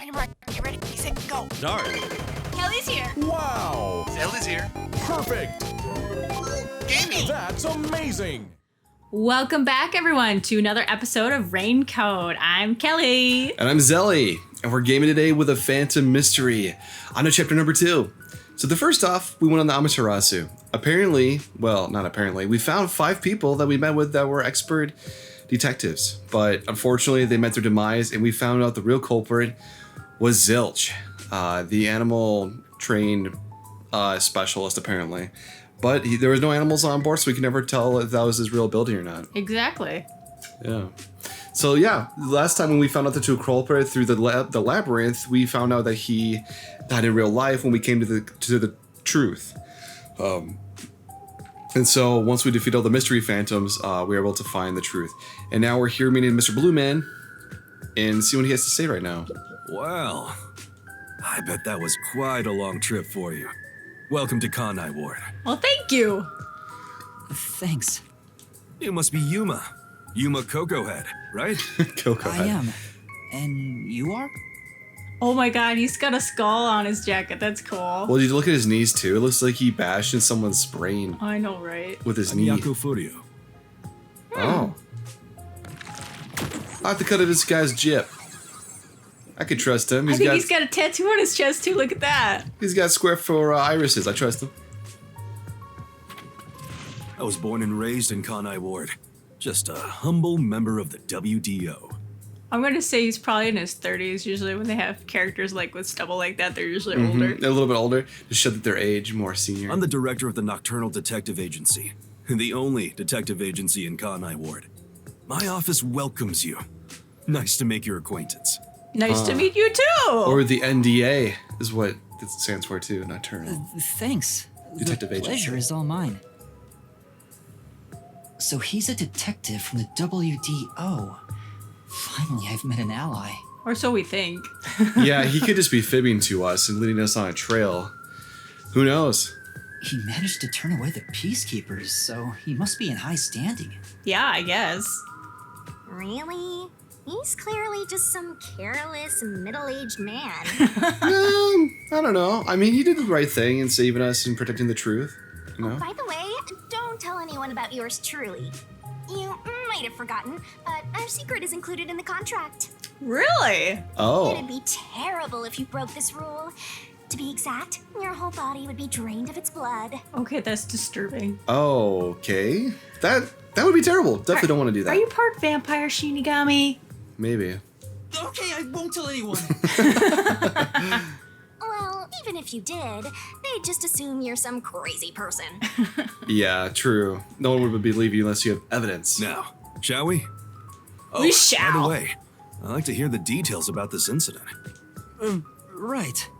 Dynamite, get ready, set, go. Start. Kelly's here. Wow! Zelly's here. Perfect! Gaming. That's amazing! Welcome back, everyone, to another episode of Raincode. I'm Kelly. And I'm Zelly, and we're gaming today with a Phantom Mystery on to chapter number 2. So the first off, we went on the Amaterasu. Apparently, well, not apparently, we found 5 people that we met with that were expert detectives. But unfortunately, they met their demise, and we found out the real culprit was Zilch, the animal trained specialist, apparently. But there was no animals on board, so we can never tell if that was his real ability or not. Exactly. Yeah. So yeah, last time when we found out the true culprit through the labyrinth, we found out that he died in real life when we came to the truth. And so once we defeat all the mystery phantoms, we were able to find the truth. And now we're here meeting Mr. Blue Man and see what he has to say right now. Well, I bet that was quite a long trip for you. Welcome to Kanai Ward. Well, thank you. Thanks. You must be Yuma Kokohead, right? Kokohead. I am. And you are? Oh my god, he's got a skull on his jacket. That's cool. Well, did you look at his knees too? It looks like he bashed in someone's brain I know, right? with his I'm knee. Yako Furio. Oh. I have to cut at this guy's jip. I could trust him. I think he's got a tattoo on his chest too. Look at that. He's got square for irises. I trust him. I was born and raised in Kanai Ward. Just a humble member of the WDO. I'm going to say he's probably in his 30s. Usually when they have characters like with stubble like that, they're usually older. A little bit older to show that their age more senior. I'm the director of the Nocturnal Detective Agency, the only detective agency in Kanai Ward. My office welcomes you. Nice to make your acquaintance. Nice to meet you too. Or the NDA is what it stands for too, Nocturnal. Thanks. Detective the agency. pleasure is all mine. So he's a detective from the WDO. Finally, I've met an ally. Or so we think. Yeah, he could just be fibbing to us and leading us on a trail. Who knows? He managed to turn away the peacekeepers, so he must be in high standing. Yeah, I guess. Really? He's clearly just some careless, middle-aged man. I don't know. I mean, he did the right thing in saving us and protecting the truth. You know? By the way, don't tell anyone about yours truly. You might have forgotten, but our secret is included in the contract. Really? Oh. It'd be terrible if you broke this rule. To be exact, your whole body would be drained of its blood. Okay, that's disturbing. Okay. That would be terrible. Definitely don't want to do that. Are you part vampire, Shinigami? Maybe. Okay, I won't tell anyone. Well, even if you did, they'd just assume you're some crazy person. Yeah, true. No one would believe you unless you have evidence. Now, shall we? Oh, We by shall. the way, I'd like to hear the details about this incident. Right.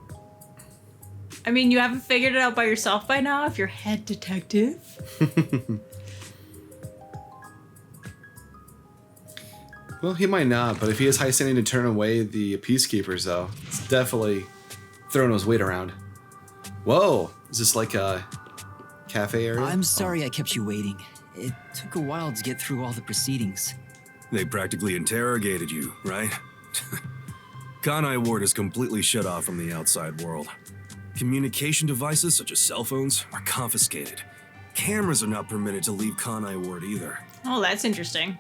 I mean, you haven't figured it out by yourself by now if you're head detective. Well, he might not, but if he has high standing to turn away the peacekeepers, though, it's definitely throwing his weight around. Whoa! Is this like a cafe area? I'm sorry I kept you waiting. It took a while to get through all the proceedings. They practically interrogated you, right? Kanai Ward is completely shut off from the outside world. Communication devices such as cell phones are confiscated. Cameras are not permitted to leave Kanai Ward either. Oh, that's interesting.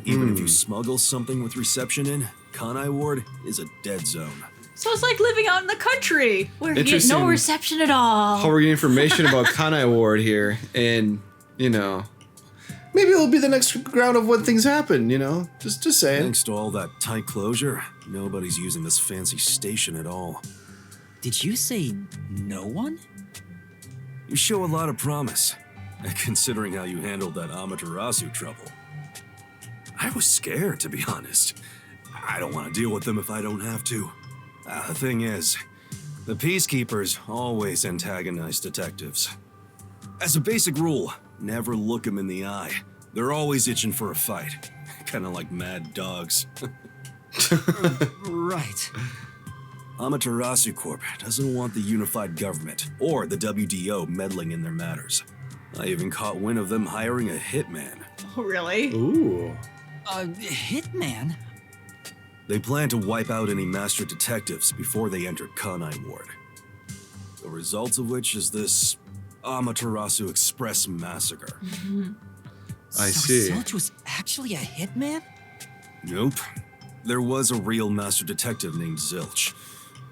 Even if you smuggle something with reception in, Kanai Ward is a dead zone. So it's like living out in the country where you get Interesting. no reception at all. How we're getting information about Kanai Ward here, and, you know, maybe it'll be the next round of when things happen, you know? Just saying. Thanks to all that tight closure, nobody's using this fancy station at all. Did you say no one? You show a lot of promise, considering how you handled that Amaterasu trouble. I was scared, to be honest. I don't want to deal with them if I don't have to. The thing is, the peacekeepers always antagonize detectives. As a basic rule, never look them in the eye. They're always itching for a fight. Kind of like mad dogs. Right. Amaterasu Corp doesn't want the unified government or the WDO meddling in their matters. I even caught wind of them hiring a hitman. Oh, really? Ooh. A hitman? They planned to wipe out any master detectives before they entered Kanai Ward. The result of which is this Amaterasu Express massacre. I So see. Zilch was actually a hitman? Nope. There was a real master detective named Zilch.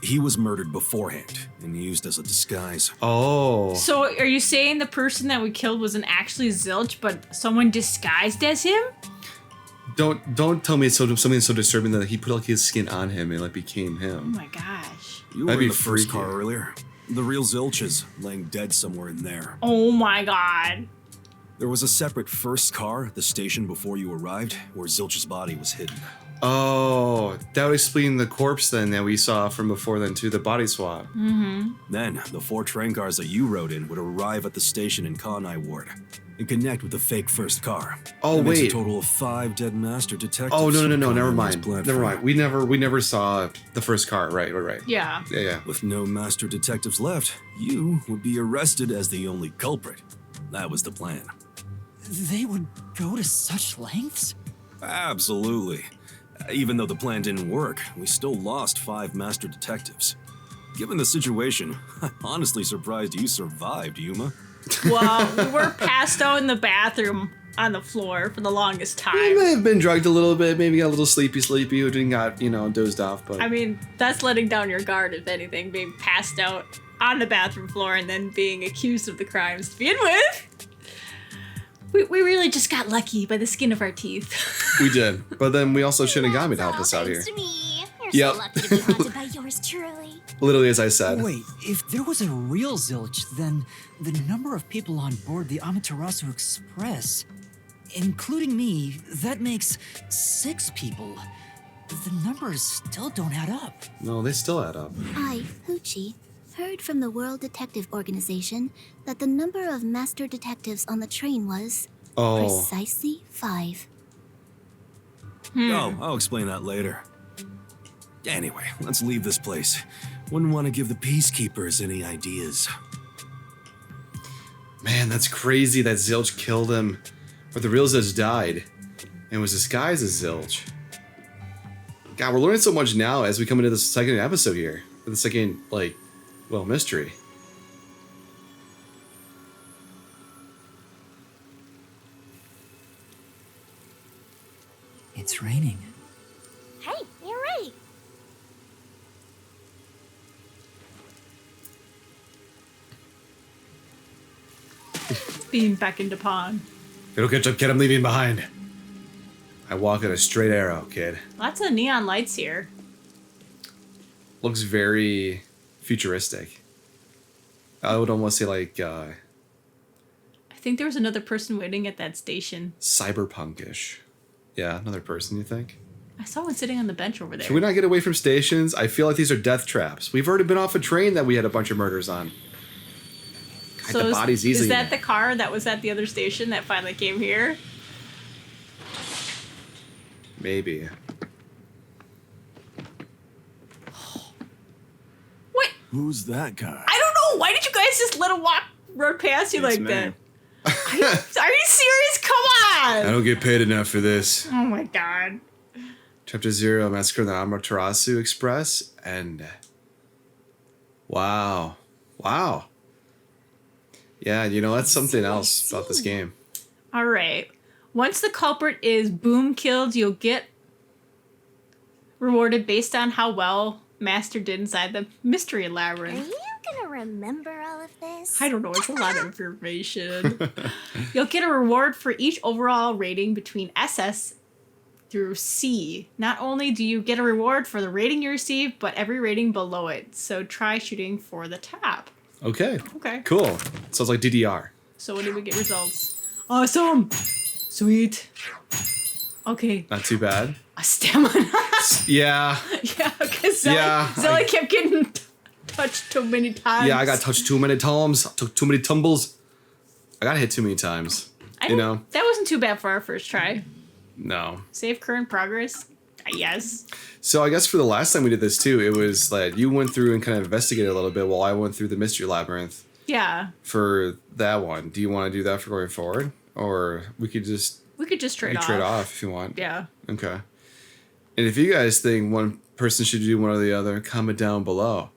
He was murdered beforehand and used as a disguise. Oh. So are you saying the person that we killed wasn't actually Zilch, but someone disguised as him? Don't tell me it's something so disturbing that he put like his skin on him and like became Oh him. my gosh. You That'd were in be the first freaky. car earlier. The real Zilch is laying dead somewhere in there. Oh my god. There was a separate first car at the station before you arrived where Zilch's body was hidden. Oh, that would explain the corpse then that we saw from before then too, the body swap. Then, the 4 train cars that you rode in would arrive at the station in Kanai Ward and connect with the fake first car. Oh, That makes wait. a total of 5 dead master detectives. Oh no, on never Kanai Ward's mind. platform. Never mind. We never saw the first car. Right. Yeah. Yeah. With no master detectives left, you would be arrested as the only culprit. That was the plan. They would go to such lengths? Absolutely. Even though the plan didn't work, we still lost 5 master detectives. Given the situation, I'm honestly surprised you survived, Yuma. Well, we were passed out in the bathroom on the floor for the longest He time. may have been drugged a little bit, maybe got a little sleepy, or didn't got, dozed off, but I mean, that's letting down your guard, if anything, being passed out on the bathroom floor and then being accused of the crimes to begin with. We really just got lucky by the skin of our teeth. we did. But then we also Shinigami to help us out here. Thanks to me. You're Yep. so lucky to be haunted by yours truly. Literally as I said. Wait, if there was a real Zilch, then the number of people on board the Amaterasu Express, including me, that makes 6 people. The numbers still don't add up. No, they still add up. I, Hoochie, heard from the World Detective Organization that the number of master detectives on the train was Oh. precisely 5. Oh, I'll explain that later. Anyway, let's leave this place. Wouldn't want to give the peacekeepers any ideas. Man, that's crazy that Zilch killed him. Or the real Zilch died. And was disguised as Zilch. God, we're learning so much now as we come into the second episode here. The second, mystery. It's raining. Hey, you're right. Being beckoned upon. It'll catch up, kid. I'm leaving behind. I walk at a straight arrow, kid. Lots of neon lights here. Looks very futuristic. I would almost say I think there was another person waiting at that station. cyberpunkish. Yeah, another person, you think? I saw one sitting on the bench over there. Can we not get away from stations? I feel like these are death traps. We've already been off a train that we had a bunch of murders on. Hide the bodies easily. Is that the car that was at the other station that finally came here? Maybe. What? Who's that guy? I don't know. Why did you guys just let him run past you It's like me. that? Are you serious? Come I on! don't get paid enough for this. Oh my god. Chapter 0, Massacre on the Amaterasu Express, and... Wow. Wow. Yeah, that's something else about this game. All right. Once the culprit is boom killed, you'll get rewarded based on how well Master did inside the mystery Are labyrinth. you gonna remember all of this? I don't know. It's a lot of information. You'll get a reward for each overall rating between SS through C. Not only do you get a reward for the rating you receive, but every rating below it. So try shooting for the top. Okay. Okay. Cool. Sounds like DDR. So when do we get results? Awesome. Sweet. Okay. Not too bad. A stamina. Yeah. Yeah, because Yeah, Zelly kept getting touched too many times. Yeah, I got touched too many times. Took too many tumbles. I got hit too many times. That wasn't too bad for our first try. No. Save current progress. Yes. So I guess for the last time we did this too, it was like you went through and kind of investigated a little bit while I went through the mystery labyrinth Yeah. for that one. Do you want to do that for going forward? Or we could just We could just trade off. trade off if you want. Yeah. Okay. And if you guys think one person should do one or the other, comment down below.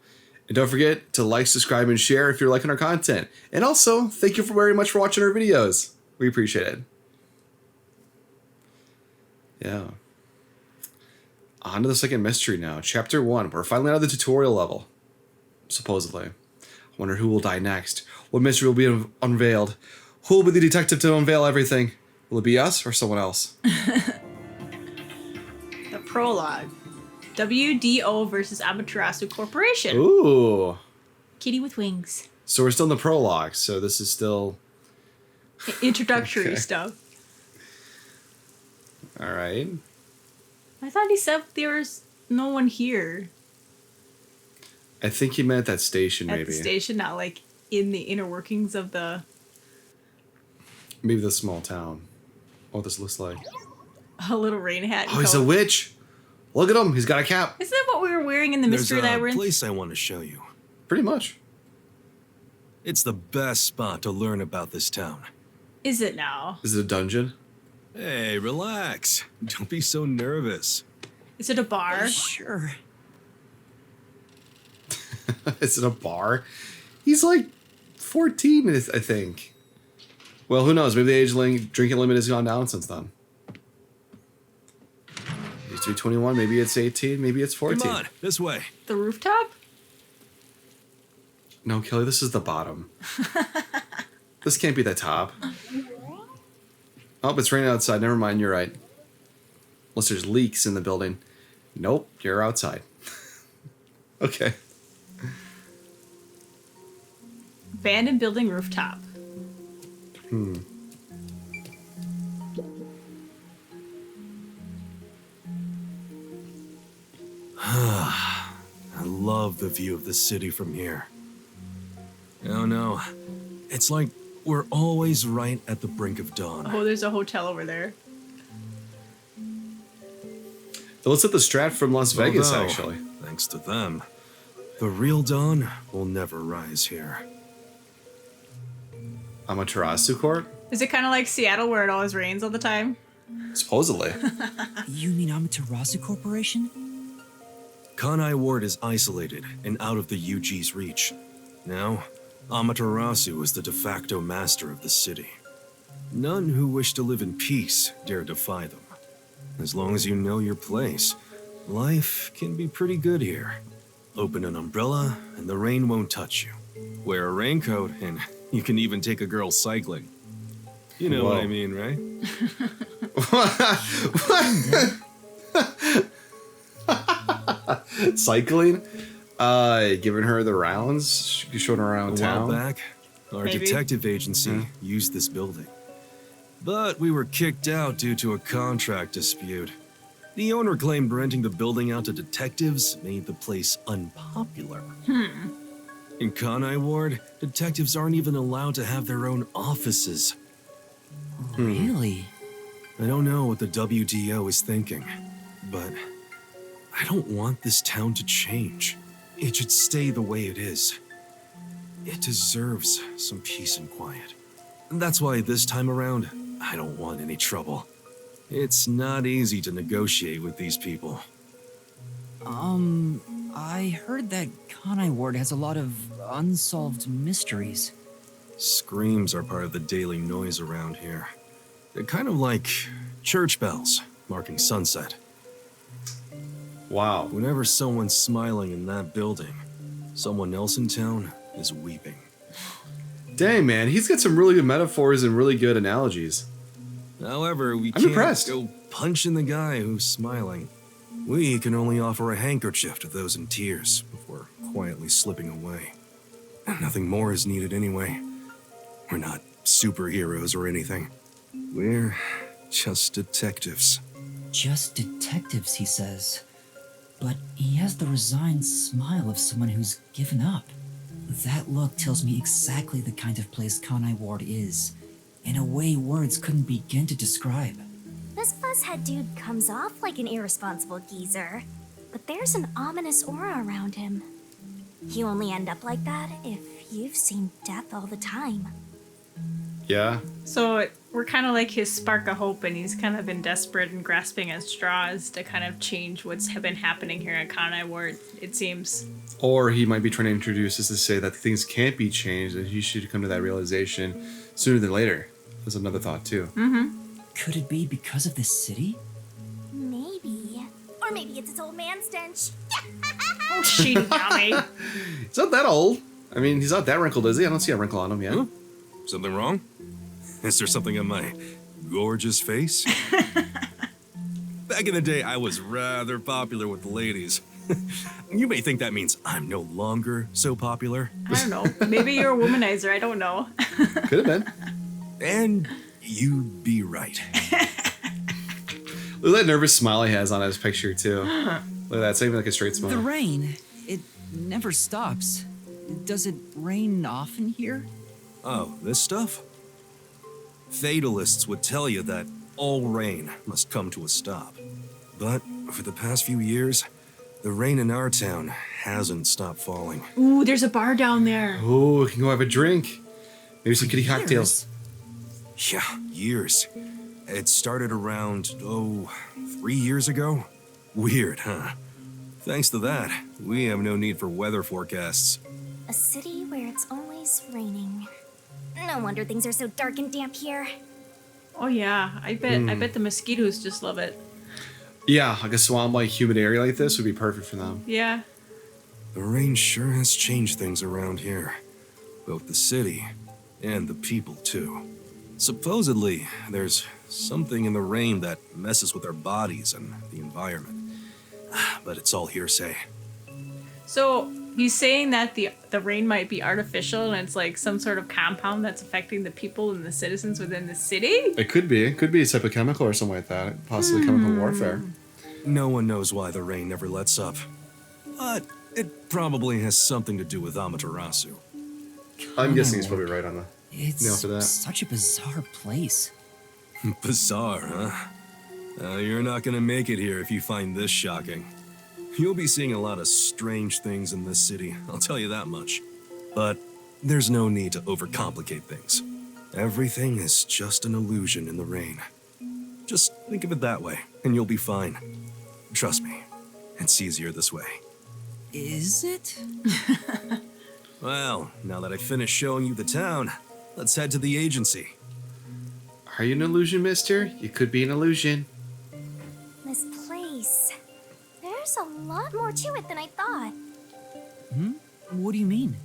And don't forget to like, subscribe, and share if you're liking our content. And also, thank you very much for watching our videos. We appreciate it. Yeah. On to the second mystery now. Chapter 1. We're finally out of the tutorial level. Supposedly. I wonder who will die next. What mystery will be unveiled? Who will be the detective to unveil everything? Will it be us or someone else? The prologue. WDO versus Amaterasu Corporation. Ooh. Kitty with wings. So we're still in the prologue. So this is still... Introductory Okay. stuff. All right. I thought he said there was no one here I think he meant at that station, at maybe. the station, not like in the inner workings of the... Maybe the small town. Oh, this looks like... A little rain hat. Oh, he's a witch. Look at him. He's got a cap. Isn't that what we were wearing in the There's Mystery a Labyrinth? place I want to show you. Pretty much. It's the best spot to learn about this town. Is it now? Is it a dungeon? Hey, relax. Don't be so nervous. Is it a bar? Sure. Is it a bar? He's like 14, I think. Well, who knows? Maybe the drinking limit has gone down since then. It used to be 21. Maybe it's 18. Maybe it's 14. Come on, this way. The rooftop? No, Kelly, this is the bottom. This can't be the top. Oh, it's raining outside. Never mind. You're right. Unless there's leaks in the building. Nope, you're outside. Okay. Abandoned building rooftop. I love the view of the city from here. Oh no, it's like we're always right at the brink of dawn. Oh, there's a hotel over there. It looks like the Strat from Las Vegas, Although, actually. Thanks to them, the real dawn will never rise here. Amaterasu Court? Is it kind of like Seattle where it always rains all the time? Supposedly. You mean Amaterasu Corporation? Kanai Ward is isolated and out of the UG's reach. Now, Amaterasu is the de facto master of the city. None who wish to live in peace dare defy them. As long as you know your place, life can be pretty good here. Open an umbrella and the rain won't touch you. Wear a raincoat and you can even take a girl cycling. You know what I Whoa. mean, right? Cycling? Giving her the rounds? Showing her around A while town? back, our Maybe. detective agency used this building. But we were kicked out due to a contract dispute. The owner claimed renting the building out to detectives made the place unpopular. In Kanai Ward, detectives aren't even allowed to have their own offices. Really? I don't know what the WDO is thinking, but I don't want this town to change. It should stay the way it is. It deserves some peace and quiet. That's why this time around, I don't want any trouble. It's not easy to negotiate with these people. I heard that Kanai Ward has a lot of unsolved mysteries. Screams are part of the daily noise around here. They're kind of like church bells marking sunset. Wow. Whenever someone's smiling in that building, someone else in town is weeping. Dang, man. He's got some really good metaphors and really good analogies. However, we I'm can't impressed. go punching the guy who's smiling. We can only offer a handkerchief to those in tears before quietly slipping away. And nothing more is needed anyway. We're not superheroes or anything. We're just detectives. Just detectives, he says. But he has the resigned smile of someone who's given up. That look tells me exactly the kind of place Kanai Ward is, in a way words couldn't begin to describe. This fuzzhead dude comes off like an irresponsible geezer, but there's an ominous aura around him. You only end up like that if you've seen death all the time. Yeah. So we're kind of like his spark of hope, and he's kind of been desperate and grasping at straws to kind of change what's been happening here at Kanai Ward, it seems. Or he might be trying to introduce us to say that things can't be changed, and he should come to that realization sooner than later. That's another thought, too. Could it be because of this city? Maybe. Or maybe it's its old man stench. Oh, Shinigami. He's not that old. I mean, he's not that wrinkled, is he? I don't see a wrinkle on him yet. Huh? Something wrong? Is there something on my gorgeous face? Back in the day, I was rather popular with the ladies. You may think that means I'm no longer so popular. I don't know. Maybe you're a womanizer. I don't know. Could have been. And you'd be right. Look at that nervous smile he has on his picture, too. Look at that. It's not even like a straight smile. The rain, it never stops. Does it rain often here? Oh, this stuff? Fatalists would tell you that all rain must come to a stop. But for the past few years, the rain in our town hasn't stopped falling. Ooh, there's a bar down there. Oh, we can go have a drink. Maybe some kitty cocktails. Yeah, years. It started around, 3 years ago? Weird, huh? Thanks to that, we have no need for weather forecasts. A city where it's always raining. No wonder things are so dark and damp here. Oh yeah, I bet the mosquitoes just love it. Yeah, like a swamp, like humid area like this would be perfect for them. Yeah. The rain sure has changed things around here. Both the city and the people, too. Supposedly, there's something in the rain that messes with our bodies and the environment. But it's all hearsay. So he's saying that the rain might be artificial and it's like some sort of compound that's affecting the people and the citizens within the city? It could be. It could be a type of chemical or something like that. Possibly chemical warfare. No one knows why the rain never lets up. But it probably has something to do with Amaterasu. I'm guessing he's probably right on the It's nail for that. such a bizarre place. Bizarre, huh? You're not gonna make it here if you find this shocking. You'll be seeing a lot of strange things in this city, I'll tell you that much. But there's no need to overcomplicate things. Everything is just an illusion in the rain. Just think of it that way, and you'll be fine. Trust me, it's easier this way. Is it? Well, now that I've finished showing you the town, let's head to the agency. Are you an illusion, mister? You could be an illusion. This place. There's a lot more to it than I thought. What do you mean?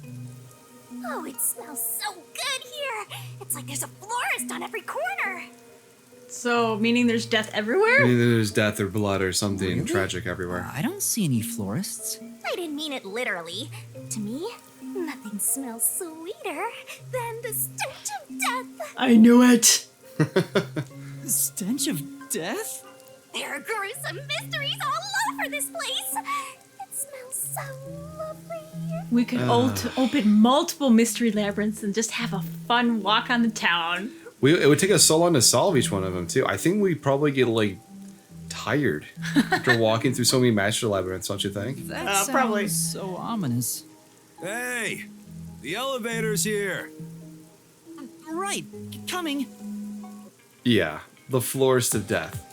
Oh, it smells so good here. It's like there's a florist on every corner. So, meaning there's death everywhere? Maybe there's death or blood or something Really? tragic everywhere. I don't see any florists. I didn't mean it literally. To me, nothing smells sweeter than the stench of death. I knew it. The stench of death? There are gruesome mysteries all over this place. It smells so lovely. We could open multiple mystery labyrinths and just have a fun walk on the town. It would take us so long to solve each one of them, too. I think we'd probably get, tired after walking through so many master labyrinths, don't you think? That sounds probably. so ominous. Hey! The elevator's here! Right, coming. Yeah, the florist of death.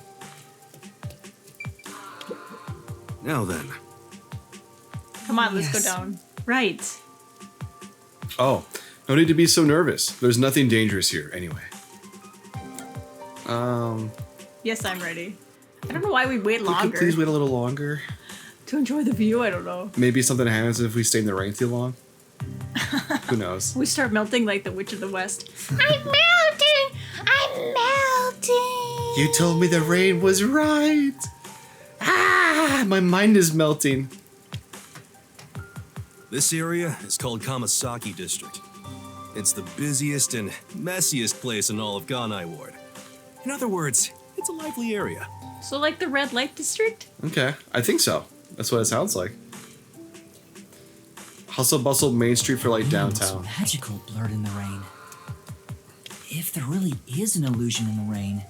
Now then, Come on, let's go Yes. down. Right. Oh, no need to be so nervous. There's nothing dangerous here, anyway. Yes, I'm ready. I don't know why we wait We could longer. please wait a little longer. To enjoy the view, I don't know. Maybe something happens if we stay in the rain too long. Who knows? We start melting like the Witch of the West. I'm melting! I'm melting! You told me the rain was right. Ah, my mind is melting. this area is called Kamasaki District. It's the busiest and messiest place in all of Kanai Ward. In other words, it's a lively area. So like the red light district? Okay, I think so. That's what it sounds like. Hustle bustle Main Street for downtown. It's magical blurred in the rain. If there really is an illusion in the rain,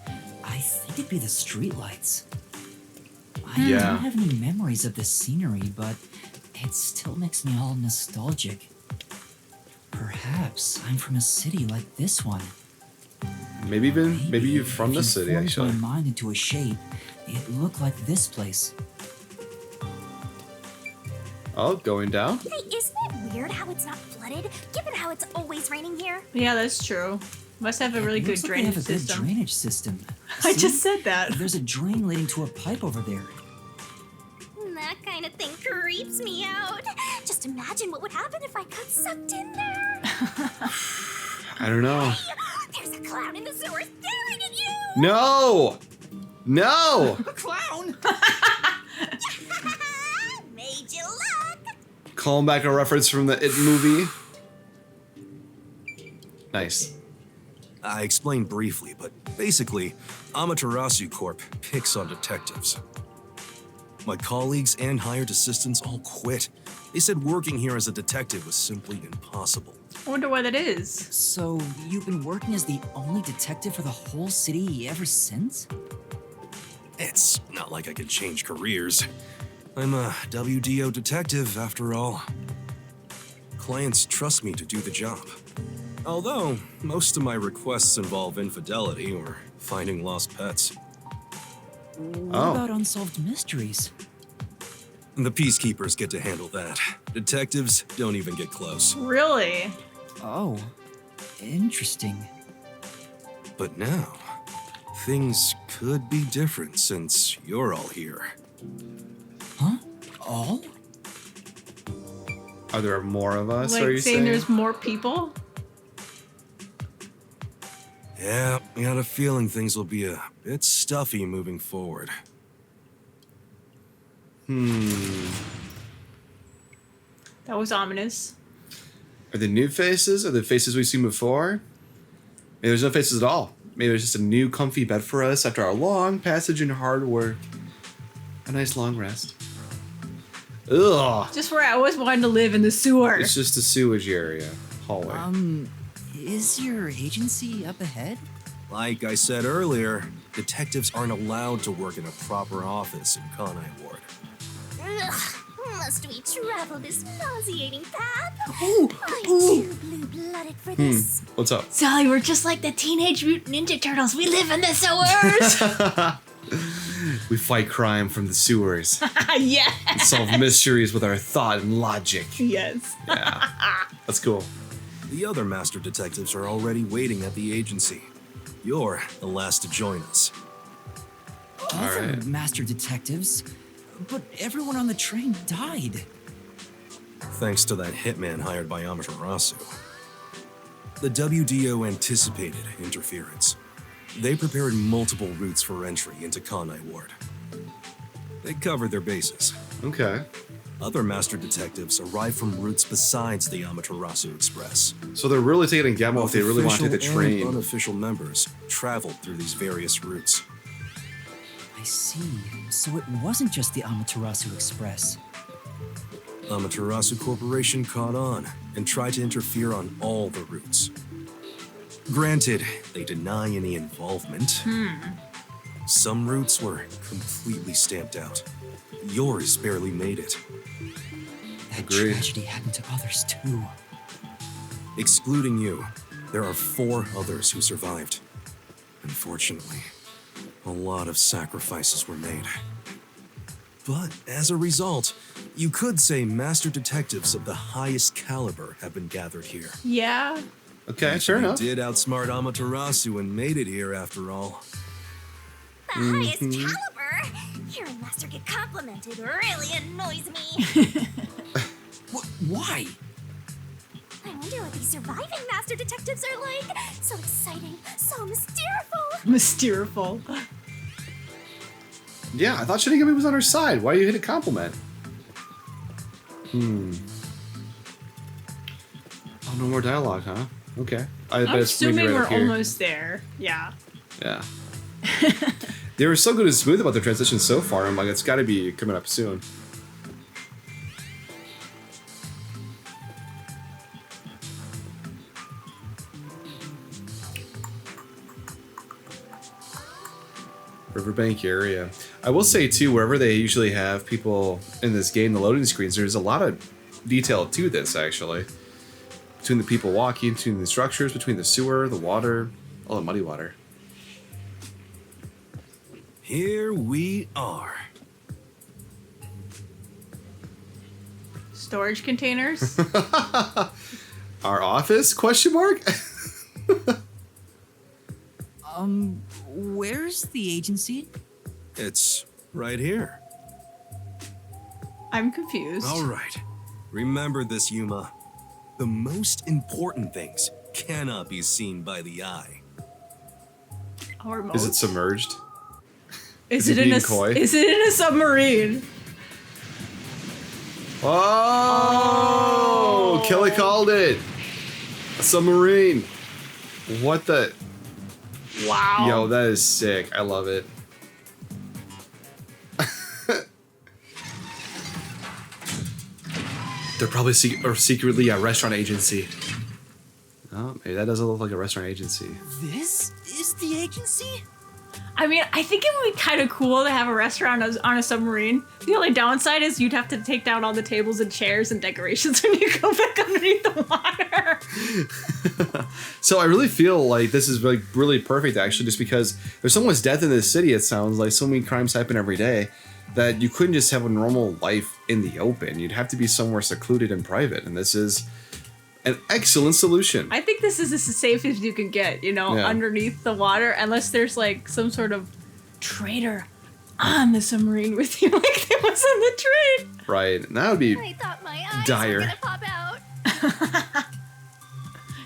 I think it'd be the streetlights. I Yeah. don't have any memories of this scenery, but it still makes me all nostalgic. Perhaps I'm from a city like this one. Maybe you're from the if city, you formed actually. my mind into a shape, it looked like this place. Oh, going down? Hey, isn't it weird how it's not flooded, given how it's always raining here? Yeah, that's true. Must have a really good Looks like they drainage have a good system. drainage system. I See? just said that. There's a drain leading to a pipe over there. That kind of thing creeps me out. Just imagine what would happen if I got sucked in there. I don't know. There's a clown in the sewers staring at you! No! No! A clown. Made you look! Calling back a reference from the It movie. Nice. I explained briefly, but basically, Amaterasu Corp picks on detectives. My colleagues and hired assistants all quit. They said working here as a detective was simply impossible. I wonder what it is. So, you've been working as the only detective for the whole city ever since? It's not like I can change careers. I'm a WDO detective, after all. Clients trust me to do the job. Although, most of my requests involve infidelity or finding lost pets. What Oh. about unsolved mysteries? The peacekeepers get to handle that. Detectives don't even get close. Really? Oh, interesting. But now, things could be different since you're all here. Huh? All? Are there more of us, are Like you saying there's more people? Yeah, I got a feeling things will be a bit stuffy moving forward. That was ominous. Are they new faces? Are they faces we've seen before? Maybe there's no faces at all. Maybe there's just a new comfy bed for us after our long passage and hard work. A nice long rest. Ugh. Just where I always wanted to live, in the sewer. It's just a sewage area. Hallway. Is your agency up ahead? Like I said earlier, detectives aren't allowed to work in a proper office in Kanai Ward. Ugh, must we travel this nauseating path? Ooh, I'm ooh. too blue-blooded for this. What's up? Sally, we're just like the Teenage Mutant Ninja Turtles. We live in the sewers. We fight crime from the sewers. Yeah. And solve mysteries with our thought and logic. Yes. Yeah. That's cool. The other master detectives are already waiting at the agency. You're the last to join us. Other right. master detectives, but everyone on the train died. Thanks to that hitman hired by Amaterasu. The WDO anticipated interference. They prepared multiple routes for entry into Kanai Ward. They covered their bases. Okay. Other master detectives arrived from routes besides the Amaterasu Express. So they're really taking a gamble if they really want to take the Official and train. unofficial members traveled through these various routes. I see. So it wasn't just the Amaterasu Express. Amaterasu Corporation caught on and tried to interfere on all the routes. Granted, they deny any involvement. Some routes were completely stamped out. Yours barely made it. That Agreed. tragedy happened to others too. Excluding you, there are 4 others who survived. Unfortunately, a lot of sacrifices were made. But as a result, you could say master detectives of the highest caliber have been gathered here. Yeah. Okay, fair You enough. did outsmart Amaterasu and made it here after all. The highest caliber? Hearing Master get complimented really annoys me. Why? I wonder what these surviving Master Detectives are like. So exciting, so mysteriful. Mysteriful. Yeah, I thought Shinigami was on her side. Why you hit a compliment? Oh, no more dialogue, huh? Okay. I bet I'm it's maybe assuming right we're up here. almost there. Yeah. Yeah. They were so good and smooth about their transition so far. I'm like, it's got to be coming up soon. Riverbank area. I will say too, wherever they usually have people in this game, the loading screens, there's a lot of detail to this actually. Between the people walking, between the structures, between the sewer, the water. Oh, the muddy water. Here we are. Storage containers. Our office? Question mark? Where's the agency? It's right here. I'm confused. All right. Remember this, Yuma. The most important things cannot be seen by the eye. Our remote? Is it submerged? Is is it he in a being coy? Is it in a submarine? Oh! Kelly called it. A submarine. What the? Wow. Yo, that is sick. I love it. They're probably secretly a restaurant agency. Oh, maybe that doesn't look like a restaurant agency. This is the agency? I mean, I think it would be kind of cool to have a restaurant on a submarine. The only downside is you'd have to take down all the tables and chairs and decorations when you go back underneath the water. So I really feel like this is like really perfect, actually, just because there's so much death in this city. It sounds like so many crimes happen every day that you couldn't just have a normal life in the open. You'd have to be somewhere secluded and private, and this is an excellent solution. I think this is as safe as you can get, you know, Yeah. underneath the water, unless there's like some sort of traitor on the submarine with you, like there was on the train. Right, and that would be I thought my eyes dire. were gonna pop out.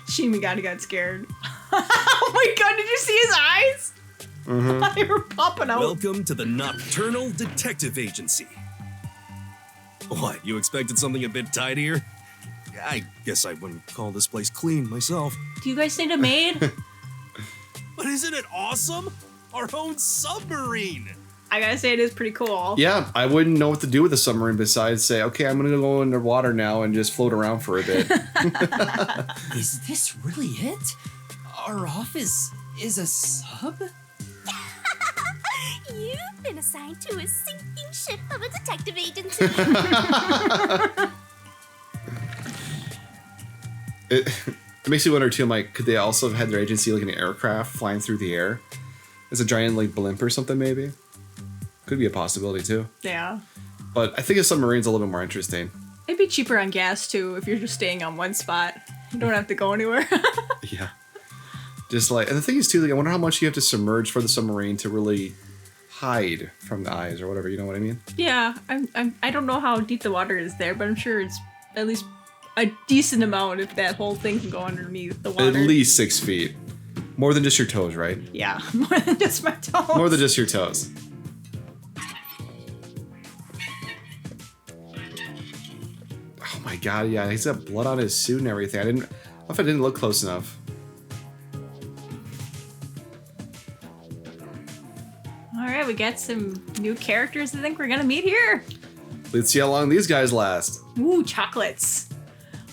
Shinigami got scared. Oh my god, did you see his eyes? They were popping out. Welcome to the Nocturnal Detective Agency. What, you expected something a bit tidier? I guess I wouldn't call this place clean myself. Do you guys need a maid? But isn't it awesome? Our own submarine! I gotta say, it is pretty cool. Yeah, I wouldn't know what to do with a submarine besides say, okay, I'm gonna go underwater now and just float around for a bit. Is this really it? Our office is a sub? You've been assigned to a sinking ship of a detective agency. It makes me wonder too, I'm like, could they also have had their agency like an aircraft flying through the air? As a giant like blimp or something maybe? Could be a possibility too. Yeah. But I think a submarine's a little bit more interesting. It'd be cheaper on gas too if you're just staying on one spot. You don't have to go anywhere. Yeah. Just like, and the thing is too, like, I wonder how much you have to submerge for the submarine to really hide from the eyes or whatever, you know what I mean? Yeah, I don't know how deep the water is there, but I'm sure it's at least a decent amount if that whole thing can go underneath the water. At least 6 feet. More than just your toes, right? Yeah, more than just my toes. More than just your toes. Oh my god, yeah, he's got blood on his suit and everything. I don't know if I didn't look close enough. All right, we got some new characters I think we're gonna meet here. Let's see how long these guys last. Ooh, chocolates.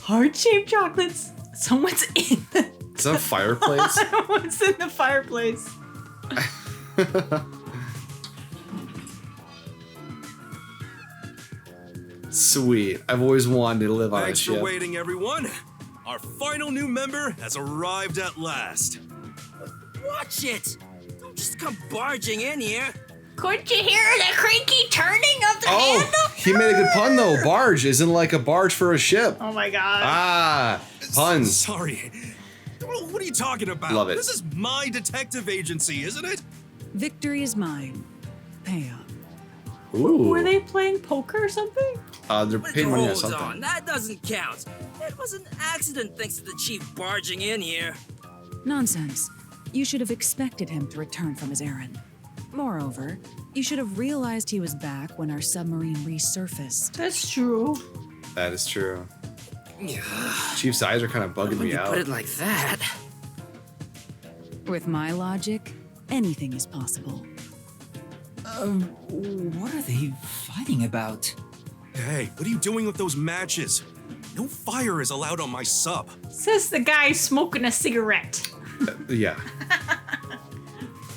Heart-shaped chocolates. Someone's in the... Is that a fireplace? Someone's in the fireplace. Sweet. I've always wanted to live on a Thanks for ship. waiting, everyone. Our final new member has arrived at last. Watch it! Don't just come barging in here. Couldn't you hear the creaky turning of the Oh, handle? he made a good pun though. Barge isn't like a barge for a ship. Oh my god. Ah, puns. Sorry. What are you talking about? Love it. This is my detective agency, isn't it? Victory is mine. Pay up. Ooh. Were they playing poker or something? They're paid money or Hold something. on, that doesn't count. It was an accident thanks to the chief barging in here. Nonsense. You should have expected him to return from his errand. Moreover, you should have realized he was back when our submarine resurfaced. That's true. That is true. Chief's eyes are kind of bugging When me you out. put it like that. With my logic, anything is possible. What are they fighting about? Hey, what are you doing with those matches? No fire is allowed on my sub. Says the guy smoking a cigarette. Yeah.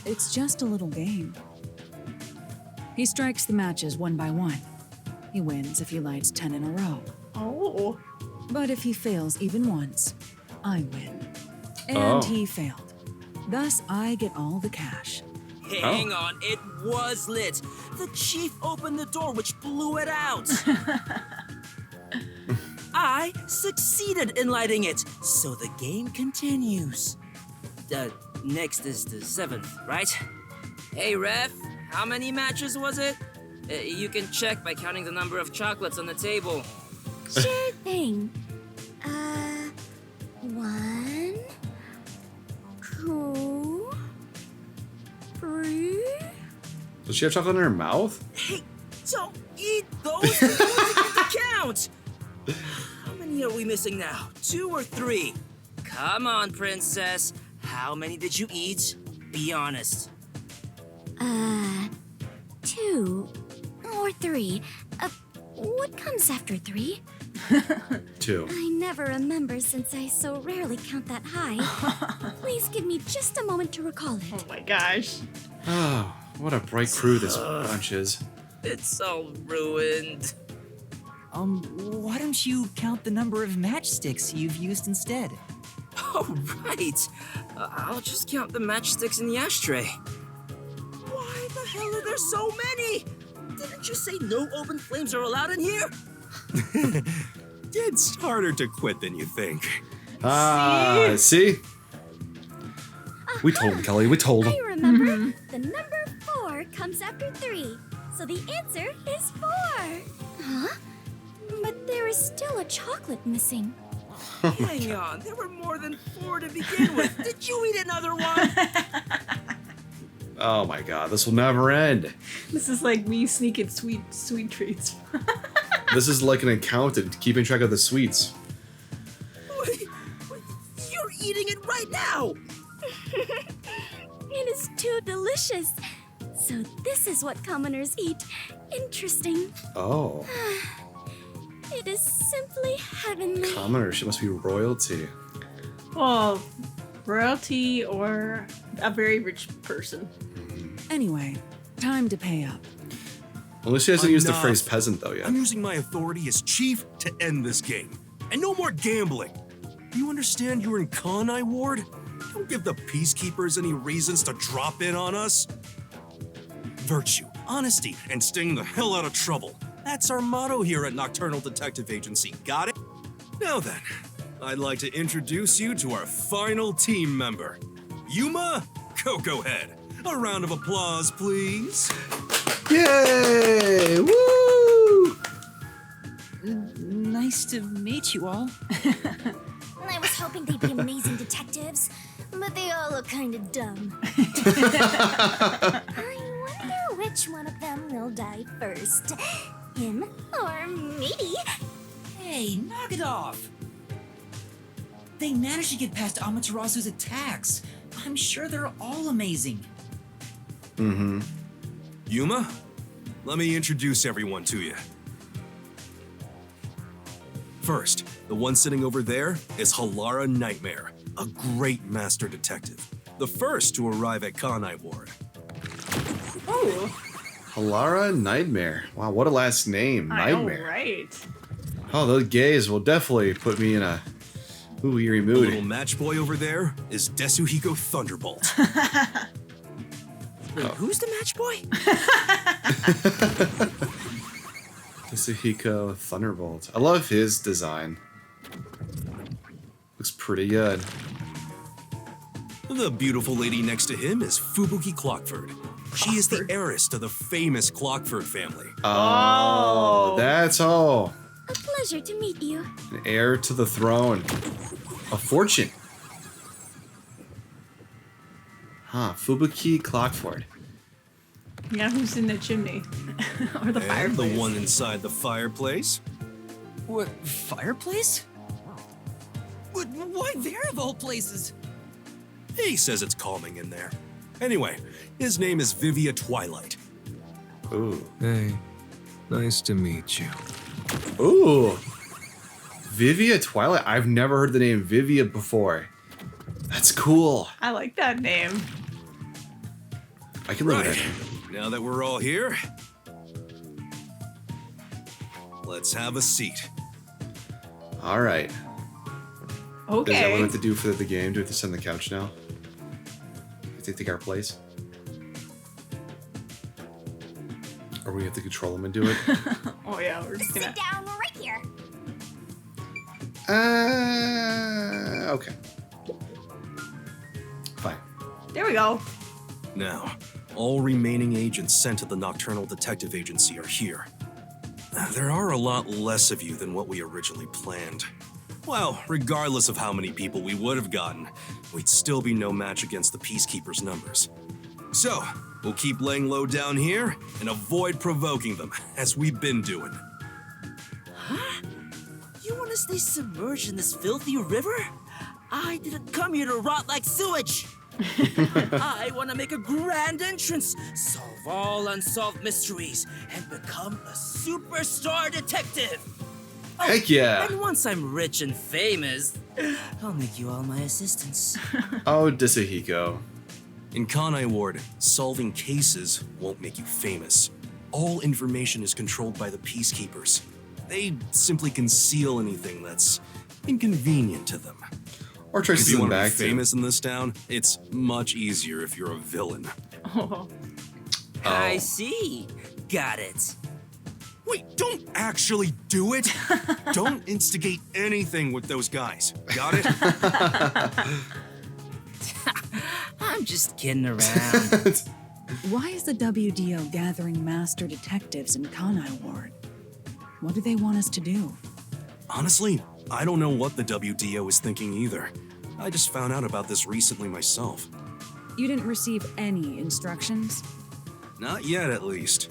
It's just a little game. He strikes the matches one by one. He wins if he lights 10 in a row. Oh. But if he fails even once, I win. And Oh. he failed. Thus, I get all the cash. Hang on, it was lit. The chief opened the door, which blew it out. I succeeded in lighting it, so the game continues. Next is the 7th, right? Hey, ref, how many matches was it? You can check by counting the number of chocolates on the table. Sure thing. 1, 2, 3. Does she have chocolate in her mouth? Hey, don't eat those! You don't get the count! How many are we missing now? 2 or 3? Come on, princess. How many did you eat? Be honest. 2 or 3. What comes after 3? 2. I never remember since I so rarely count that high. Please give me just a moment to recall it. Oh my gosh. Oh, what a bright crew this bunch is. It's all ruined. Why don't you count the number of matchsticks you've used instead? Oh, right. I'll just count the matchsticks in the ashtray. Why the hell are there so many? Didn't you say no open flames are allowed in here? It's harder to quit than you think. See? We told him, Kelly. We told him. I remember. The number 4 comes after 3. So the answer is 4. Huh? But there is still a chocolate missing. Hang on, there were more than 4 to begin with. Did you eat another one? Oh my god, this will never end. This is like me sneaking sweet treats. This is like an accountant keeping track of the sweets. Wait, you're eating it right now! It is too delicious. So this is what commoners eat. Interesting. Oh. It is simply heavenly. Commoner, she must be royalty. Well, royalty or a very rich person. Anyway, time to pay up. Unless she hasn't used the Enough. phrase peasant though yet. I'm using my authority as chief to end this game. And no more gambling. You understand you're in Kanai Ward? Don't give the peacekeepers any reasons to drop in on us. Virtue, honesty, and staying the hell out of trouble. That's our motto here at Nocturnal Detective Agency, got it? Now then, I'd like to introduce you to our final team member, Yuma Kokohead. A round of applause, please. Yay! Woo! Nice to meet you all. I was hoping they'd be amazing detectives, but they all look kind of dumb. I wonder which one of them will die first. Him or me? Hey, knock it off. They managed to get past Amaterasu's attacks. I'm sure they're all amazing. Mm-hmm. Yuma, let me introduce everyone to you. First, the one sitting over there is Halara Nightmare, a great master detective. The first to arrive at Kanai Ward. Oh, Halara Nightmare. Wow, what a last name. Nightmare. I know, right? Oh, those gays will definitely put me in a eerie The mood. little match boy over there is Desuhiko Thunderbolt. Wait, who's the match boy? Tsuhiko Thunderbolt. I love his design. Looks pretty good. The beautiful lady next to him is Fubuki Clockford. She is the heiress to the famous Clockford family. Oh, that's all. A pleasure to meet you. An heir to the throne. A fortune. Huh, Fubuki Clockford. Yeah, who's in the chimney? Or the And fireplace? the one inside the fireplace. What, fireplace? Why there of all places? He says it's calming in there. Anyway, his name is Vivia Twilight. Ooh. Hey, nice to meet you. Ooh. Vivia Twilight. I've never heard the name Vivia before. That's cool. I like that name. I can live Right. with it. Now that we're all here, let's have a seat. All right. Is that what I Okay. have to do for the game? Do we have to sit on the couch now? they take our place? Or we have to control them and do it? Oh yeah, we're just gonna... Sit down right here. Okay. Fine. There we go. Now, all remaining agents sent to the Nocturnal Detective Agency are here. There are a lot less of you than what we originally planned. Well, regardless of how many people we would have gotten, we'd still be no match against the Peacekeepers' numbers. So, we'll keep laying low down here and avoid provoking them, as we've been doing. Huh? You want to stay submerged in this filthy river? I didn't come here to rot like sewage. I want to make a grand entrance, solve all unsolved mysteries, and become a superstar detective. Oh, Heck yeah. And once I'm rich and famous, I'll make you all my assistants. Oh, Disuhiko. In Kanai Ward, solving cases won't make you famous. All information is controlled by the Peacekeepers. They simply conceal anything that's inconvenient to them. Or traces If you them want to be back to. famous in this town, it's much easier if you're a villain. Oh. I see. Got it. Wait, don't actually do it! Don't instigate anything with those guys. Got it? I'm just kidding around. Why is the WDO gathering master detectives in Kanai Ward? What do they want us to do? Honestly, I don't know what the WDO is thinking either. I just found out about this recently myself. You didn't receive any instructions? Not yet, at least.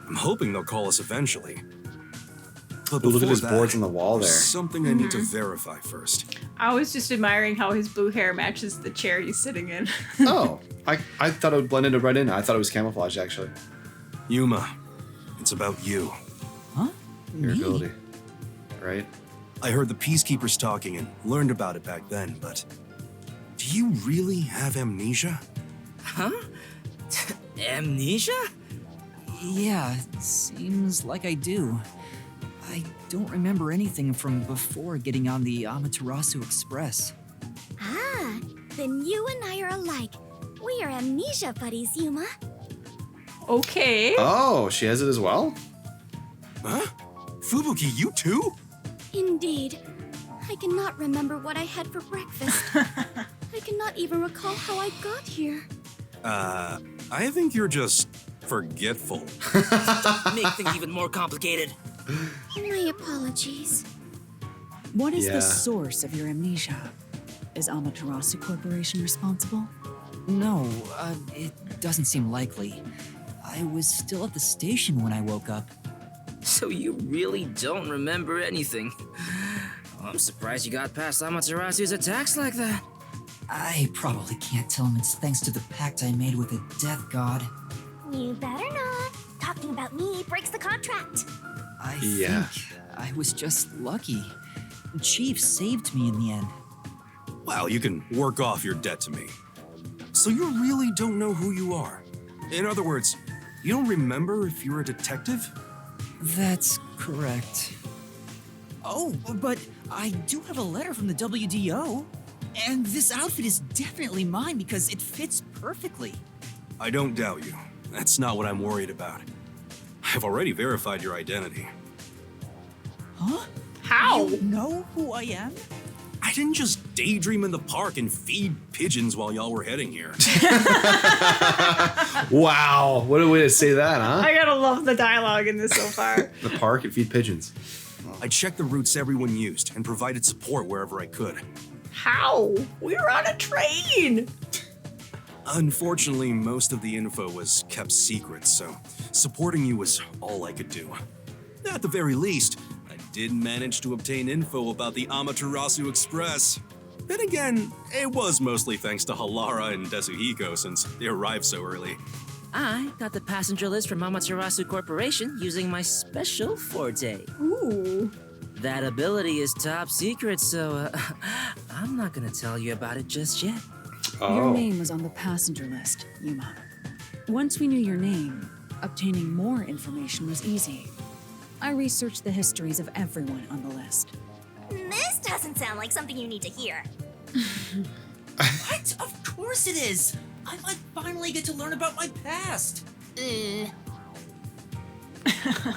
I'm hoping they'll call us eventually. But Ooh, look at before his that, boards on the wall there's there. something I need to verify first. I was just admiring how his blue hair matches the chair he's sitting in. Oh, I thought it would blend in right in. I thought it was camouflage, actually. Yuma, it's about you. Huh? Your Me? ability. Right? I heard the Peacekeepers talking and learned about it back then, but do you really have amnesia? Huh? Amnesia? Yeah, seems like I do. I don't remember anything from before getting on the Amaterasu Express. Ah, then you and I are alike. We are amnesia buddies, Yuma. Okay. Oh, she has it as well? Huh? Fubuki, you too? Indeed. I cannot remember what I had for breakfast. I cannot even recall how I got here. I think you're just forgetful. Make things even more complicated. My apologies. What is Yeah. the source of your amnesia? Is Amaterasu Corporation responsible? No, it doesn't seem likely. I was still at the station when I woke up. So you really don't remember anything. I'm surprised you got past Amaterasu's attacks like that. I probably can't tell him it's thanks to the pact I made with the Death God. You better not. Talking about me breaks the contract. I Yeah. think I was just lucky. Chief saved me in the end. Well, you can work off your debt to me. So you really don't know who you are? In other words, you don't remember if you're a detective? That's correct. Oh, but I do have a letter from the WDO. And this outfit is definitely mine because it fits perfectly. I don't doubt you. That's not what I'm worried about. I've already verified your identity. Huh? How? You know who I am? I didn't just daydream in the park and feed pigeons while y'all were heading here. Wow. What a way to say that, huh? I gotta love the dialogue in this so far. The park and feed pigeons. I checked the routes everyone used and provided support wherever I could. How? We were on a train. Unfortunately, most of the info was kept secret, so supporting you was all I could do. At the very least, I did manage to obtain info about the Amaterasu Express. Then again, it was mostly thanks to Halara and Desuhiko since they arrived so early. I got the passenger list from Amaterasu Corporation using my special forte. Ooh. That ability is top secret, so I'm not gonna tell you about it just yet. Your name was on the passenger list, Yuma. Once we knew your name, obtaining more information was easy. I researched the histories of everyone on the list. This doesn't sound like something you need to hear. What? Of course it is. I might finally get to learn about my past.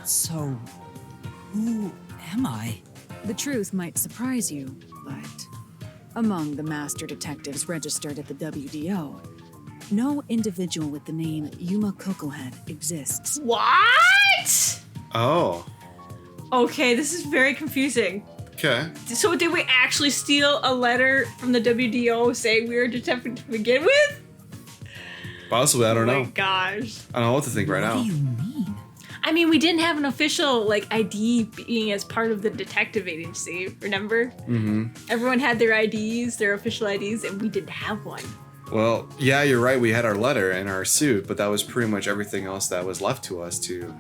So, who am I? The truth might surprise you, but among the master detectives registered at the WDO, no individual with the name Yuma Kokohead exists. What? Oh. Okay, this is very confusing. Okay. So did we actually steal a letter from the WDO saying we were a detective to begin with? Possibly, I don't Oh know. my gosh. I don't know what to think right What now. do you mean? I mean, we didn't have an official ID being as part of the detective agency, remember? Mm-hmm. Everyone had their IDs, their official IDs, and we didn't have one. Well, yeah, you're right. We had our letter and our suit, but that was pretty much everything else that was left to us to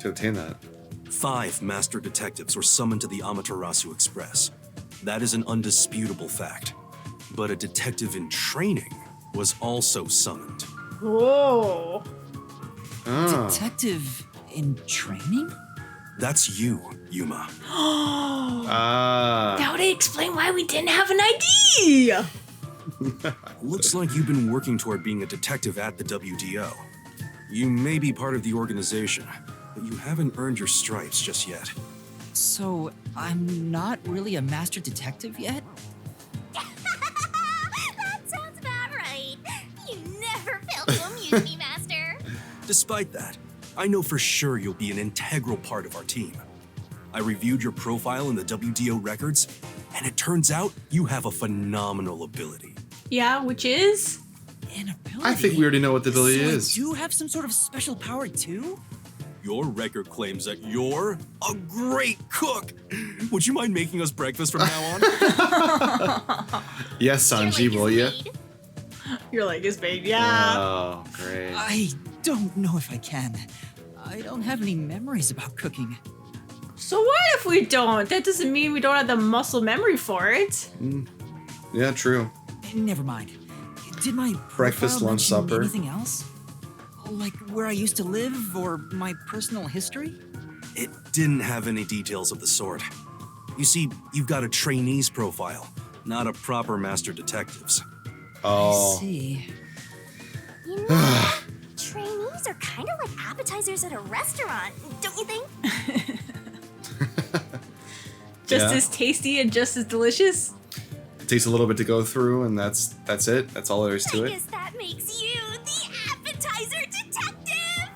obtain that. 5 master detectives were summoned to the Amaterasu Express. That is an undisputable fact. But a detective in training was also summoned. Whoa. Ah. Detective in training? That's you, Yuma. Ah. That would explain why we didn't have an ID. Looks like you've been working toward being a detective at the WDO. You may be part of the organization, but you haven't earned your stripes just yet. So, I'm not really a master detective yet? That sounds about right. You never fail to amuse me, Master. Despite that, I know for sure you'll be an integral part of our team. I reviewed your profile in the WDO records, and it turns out you have a phenomenal ability. Yeah, which is? An ability? I think we already know what the ability so is. I do have some sort of special power too? Your record claims that you're a great cook. Would you mind making us breakfast from now on? Yes, Sanji, will you? Your leg is made, yeah. Oh, great. I don't know if I can. I don't have any memories about cooking. So what if we don't? That doesn't mean we don't have the muscle memory for it. Yeah, true. Never mind. Did my Breakfast, profile lunch, mention supper. anything else? Like where I used to live or my personal history? It didn't have any details of the sort. You see, you've got a trainee's profile, not a proper master detective's. Oh. I see. You know, trainees are kind of like appetizers at a restaurant, don't you think? Just Yeah. as tasty and just as delicious. It takes a little bit to go through, and that's it. That's all there is to I it. guess that makes you the appetizer detective!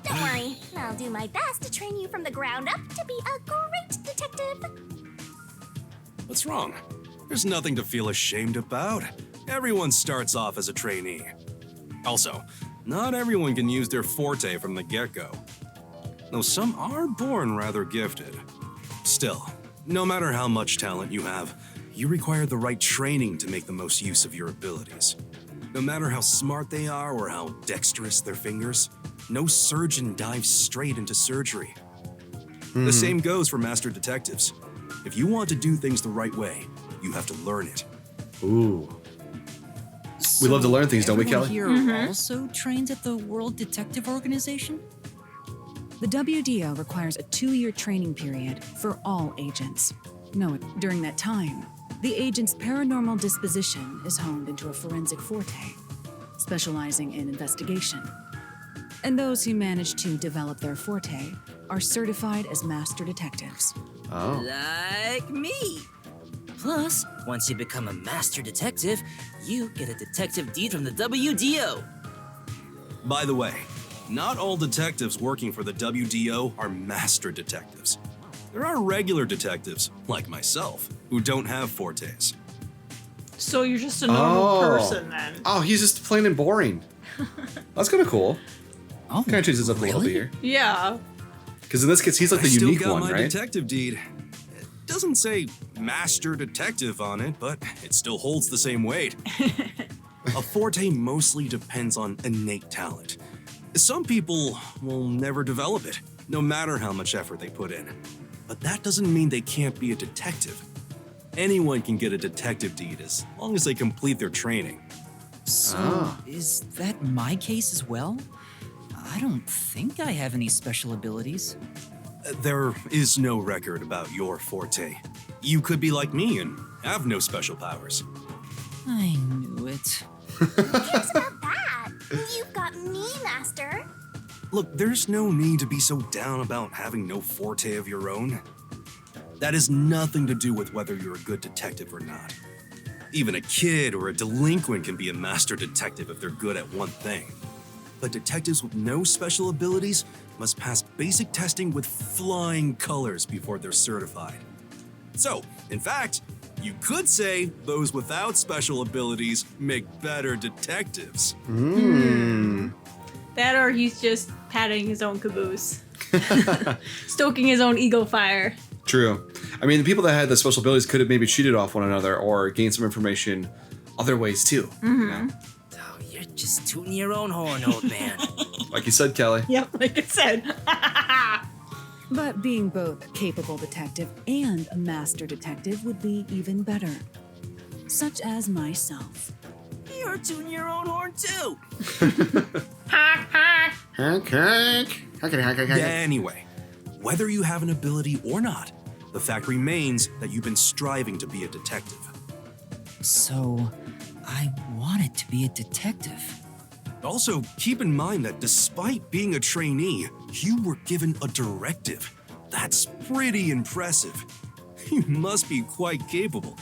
Don't worry, I'll do my best to train you from the ground up to be a great detective. What's wrong? There's nothing to feel ashamed about. Everyone starts off as a trainee. Also, not everyone can use their forte from the get-go. Though some are born rather gifted. Still, no matter how much talent you have, you require the right training to make the most use of your abilities. No matter how smart they are or how dexterous their fingers, no surgeon dives straight into surgery. The same goes for master detectives. If you want to do things the right way, you have to learn it. Ooh. We love to learn things, don't we, everyone Kelly? Here also trains at the World Detective Organization? The WDO requires a 2-year training period for all agents. Note, during that time, the agent's paranormal disposition is honed into a forensic forte, specializing in investigation. And those who manage to develop their forte are certified as master detectives. Oh. Like me. Plus, once you become a master detective, you get a detective deed from the WDO. By the way, not all detectives working for the WDO are master detectives. There are regular detectives, like myself, who don't have fortes. So you're just a normal person then. Oh, he's just plain and boring. That's kind of cool. Oh, Kind of changes up a little bit really? here. Yeah. Because in this case, he's like I the still unique got one, my right? detective deed. It doesn't say master detective on it, but it still holds the same weight. A forte mostly depends on innate talent. Some people will never develop it, no matter how much effort they put in. But that doesn't mean they can't be a detective. Anyone can get a detective deed as long as they complete their training. So, is that my case as well? I don't think I have any special abilities. There is no record about your forte. You could be like me and have no special powers. I knew it. Who cares about that? You've got me, Master. Look, there's no need to be so down about having no forte of your own. That has nothing to do with whether you're a good detective or not. Even a kid or a delinquent can be a master detective if they're good at one thing. But detectives with no special abilities must pass basic testing with flying colors before they're certified. So, in fact, you could say those without special abilities make better detectives. That or he's just patting his own caboose. Stoking his own ego fire. True. I mean, the people that had the special abilities could have maybe cheated off one another or gained some information other ways too. You know? Oh, you're just tooting your own horn, old man. Like you said, Kelly. Yep, like I said. But being both a capable detective and a master detective would be even better. Such as myself. You're tooting your own horn, too. Anyway, whether you have an ability or not, the fact remains that you've been striving to be a detective. So, I wanted to be a detective. Also, keep in mind that despite being a trainee, you were given a directive. That's pretty impressive. You must be quite capable.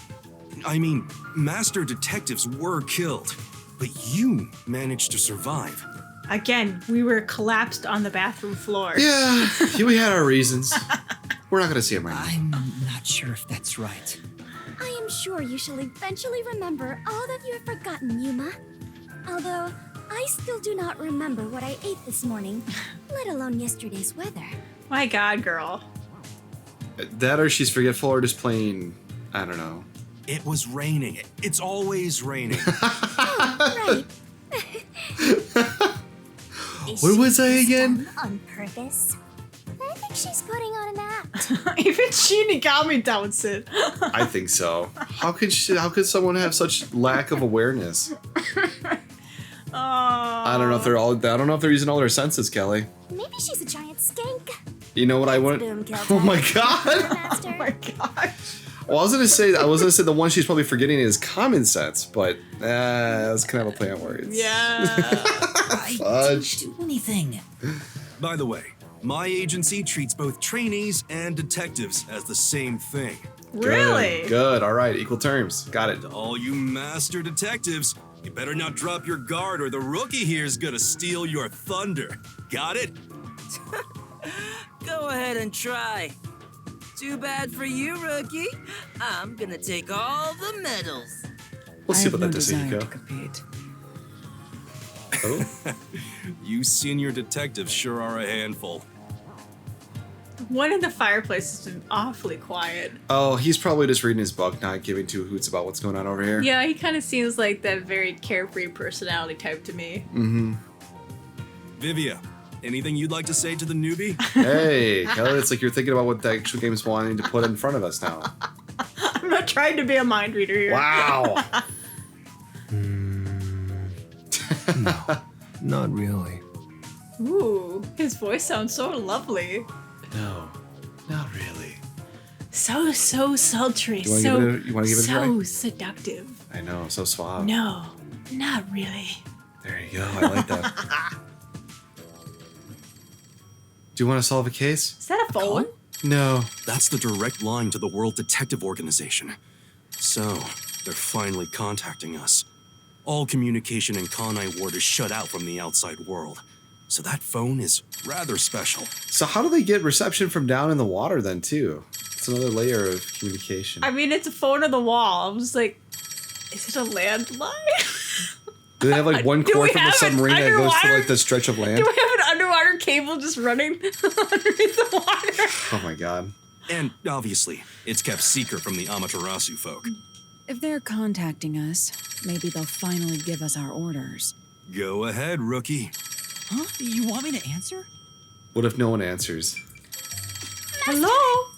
I mean, master detectives were killed, but you managed to survive. Again, we were collapsed on the bathroom floor. Yeah, we had our reasons. We're not going to see them right now. I'm not sure if that's right. I am sure you shall eventually remember all that you have forgotten, Yuma. Although, I still do not remember what I ate this morning, let alone yesterday's weather. My God, girl. That or she's forgetful or just plain, I don't know. It was raining. It's always raining. Oh, right. What was I again? On purpose. I think she's putting on an act. Even Shinigami doubts it. I think so. How could someone have such lack of awareness? I don't know if they're using all their senses, Kelly. Maybe she's a giant skank. You know what I want? Boom, kill Oh my time. god! Master. Oh my gosh. Well, I was gonna say the one she's probably forgetting is common sense, but that's kind of a play on words. Yeah. I Fudge. didn't do anything. By the way, my agency treats both trainees and detectives as the same thing. Really? Good. All right. Equal terms. Got it. To all you master detectives, you better not drop your guard or the rookie here is gonna steal your thunder. Got it? Go ahead and try. Too bad for you, rookie. I'm gonna take all the medals. We'll I see have about no that this desire to Yumiko. compete. Oh. You senior detectives sure are a handful. One in the fireplace has been awfully quiet. Oh, he's probably just reading his book, not giving two hoots about what's going on over here. Yeah, he kind of seems like that very carefree personality type to me. Mm-hmm. Vivia, anything you'd like to say to the newbie? Hey, Kelly, it's like you're thinking about what the actual game's wanting to put in front of us now. I'm not trying to be a mind reader here. Wow. No, not really. Ooh, his voice sounds so lovely. No, not really. So sultry. You wanna So give it a- you wanna give it a so try? seductive. I know, so suave. No, not really. There you go. I like that. Do you want to solve a case? Is that a phone? No. That's the direct line to the World Detective Organization. So, they're finally contacting us. All communication in Kanai Ward is shut out from the outside world. So that phone is rather special. So how do they get reception from down in the water then, too? It's another layer of communication. I mean, it's a phone on the wall. I'm just like, is it a landline? Do they have like one Do cord we from the have an submarine that goes to underwater- like the stretch of land? Do we have an underwater cable just running underneath the water? Oh my god. And obviously, it's kept secret from the Amaterasu folk. If they're contacting us, maybe they'll finally give us our orders. Go ahead, rookie. Huh? You want me to answer? What if no one answers? Hello?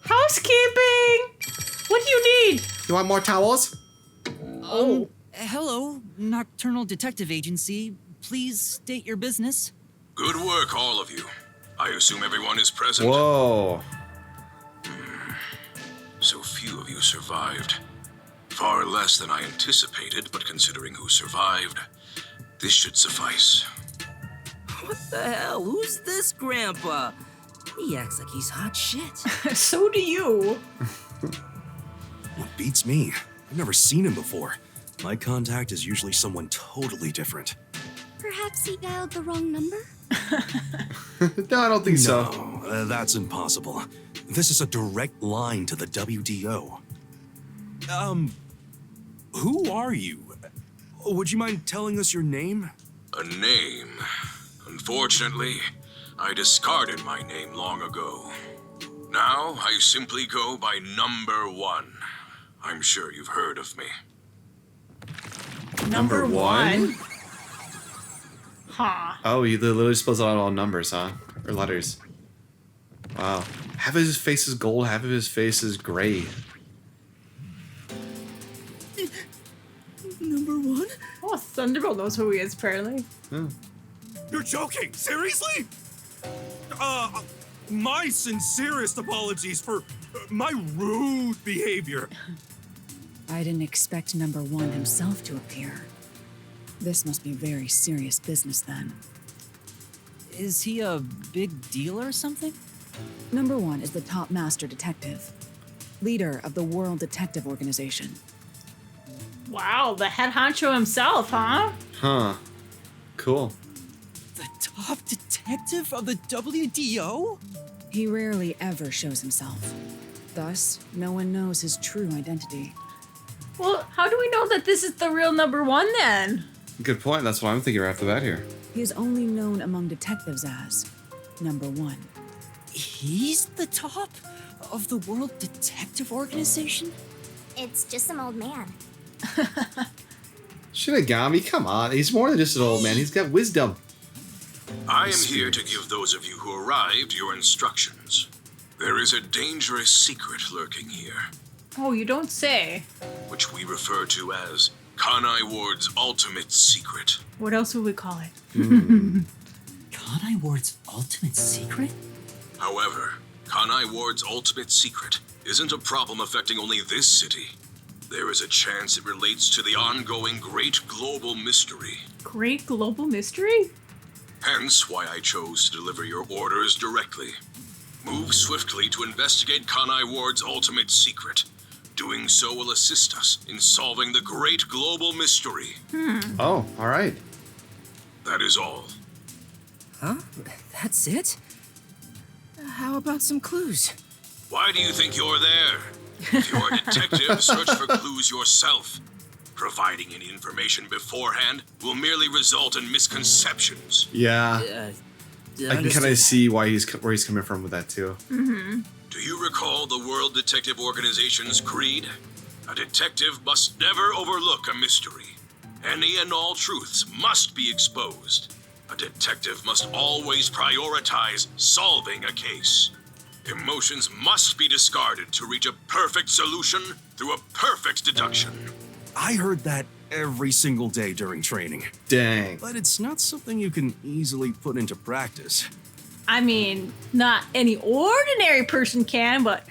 Housekeeping! What do you need? You want more towels? Oh. Hello, Nocturnal Detective Agency. Please state your business. Good work, all of you. I assume everyone is present. Whoa. So few of you survived. Far less than I anticipated, but considering who survived, this should suffice. What the hell? Who's this grandpa? He acts like he's hot shit. So do you. What beats me? I've never seen him before. My contact is usually someone totally different. Perhaps he dialed the wrong number? No, I don't think so. No, that's impossible. This is a direct line to the WDO. Who are you? Would you mind telling us your name? A name? Unfortunately, I discarded my name long ago. Now, I simply go by Number 1. I'm sure you've heard of me. Number one? Huh. Oh, he literally spells out all numbers, huh? Or letters. Wow. Half of his face is gold, half of his face is gray. Number 1? Oh, Thunderbolt knows who he is, apparently. You're joking? Seriously? My sincerest apologies for my rude behavior. I didn't expect number 1 himself to appear. This must be very serious business then. Is he a big deal or something? Number 1 is the top master detective, leader of the World Detective Organization. Wow, the head honcho himself, huh? Huh. Cool. The top detective of the WDO? He rarely ever shows himself. Thus, no one knows his true identity. Well, how do we know that this is the real number 1 then? Good point. That's what I'm thinking right off the bat here. He is only known among detectives as number 1. He's the top of the World Detective Organization? It's just some old man. Shinigami, come on. He's more than just an old man. He's got wisdom. I am here to give those of you who arrived your instructions. There is a dangerous secret lurking here, Oh, you don't say. which we refer to as Kanai Ward's ultimate secret. What else would we call it? Kanai Ward's ultimate secret? However, Kanai Ward's ultimate secret isn't a problem affecting only this city. There is a chance it relates to the ongoing great global mystery. Great global mystery? Hence why I chose to deliver your orders directly. Move swiftly to investigate Kanai Ward's ultimate secret. Doing so will assist us in solving the great global mystery. Oh, all right. That is all. Huh? That's it? How about some clues? Why do you think you're there? If you're a detective, search for clues yourself. Providing any information beforehand will merely result in misconceptions. Yeah. I can kind of see why where he's coming from with that too. Do you recall the World Detective Organization's creed? A detective must never overlook a mystery. Any and all truths must be exposed. A detective must always prioritize solving a case. Emotions must be discarded to reach a perfect solution through a perfect deduction. I heard that every single day during training. Dang. But it's not something you can easily put into practice. I mean, not any ordinary person can, but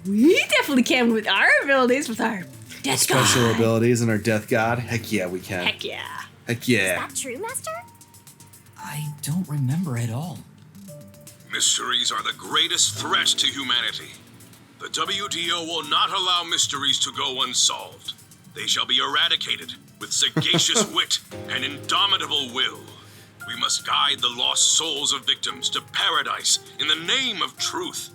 we definitely can with our abilities, with our death Special god. abilities and our death god. Heck yeah, we can. Heck yeah. Heck yeah. Is that true, Master? I don't remember at all. Mysteries are the greatest threat to humanity. The WDO will not allow mysteries to go unsolved. They shall be eradicated with sagacious wit and indomitable will. We must guide the lost souls of victims to paradise in the name of truth.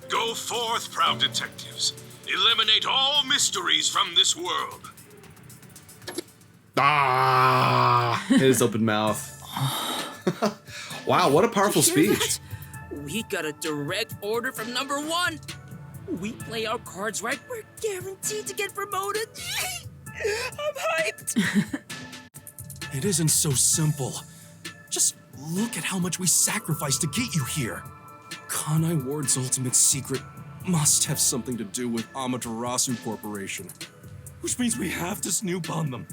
Go forth, proud detectives. Eliminate all mysteries from this world. Ah, his open mouth. Wow, what a powerful Did you hear speech. that? We got a direct order from number 1. We play our cards right, we're guaranteed to get promoted. I'm hyped. It isn't so simple. Just look at how much we sacrificed to get you here. Kanai Ward's ultimate secret must have something to do with Amaterasu Corporation. Which means we have to snoop on them.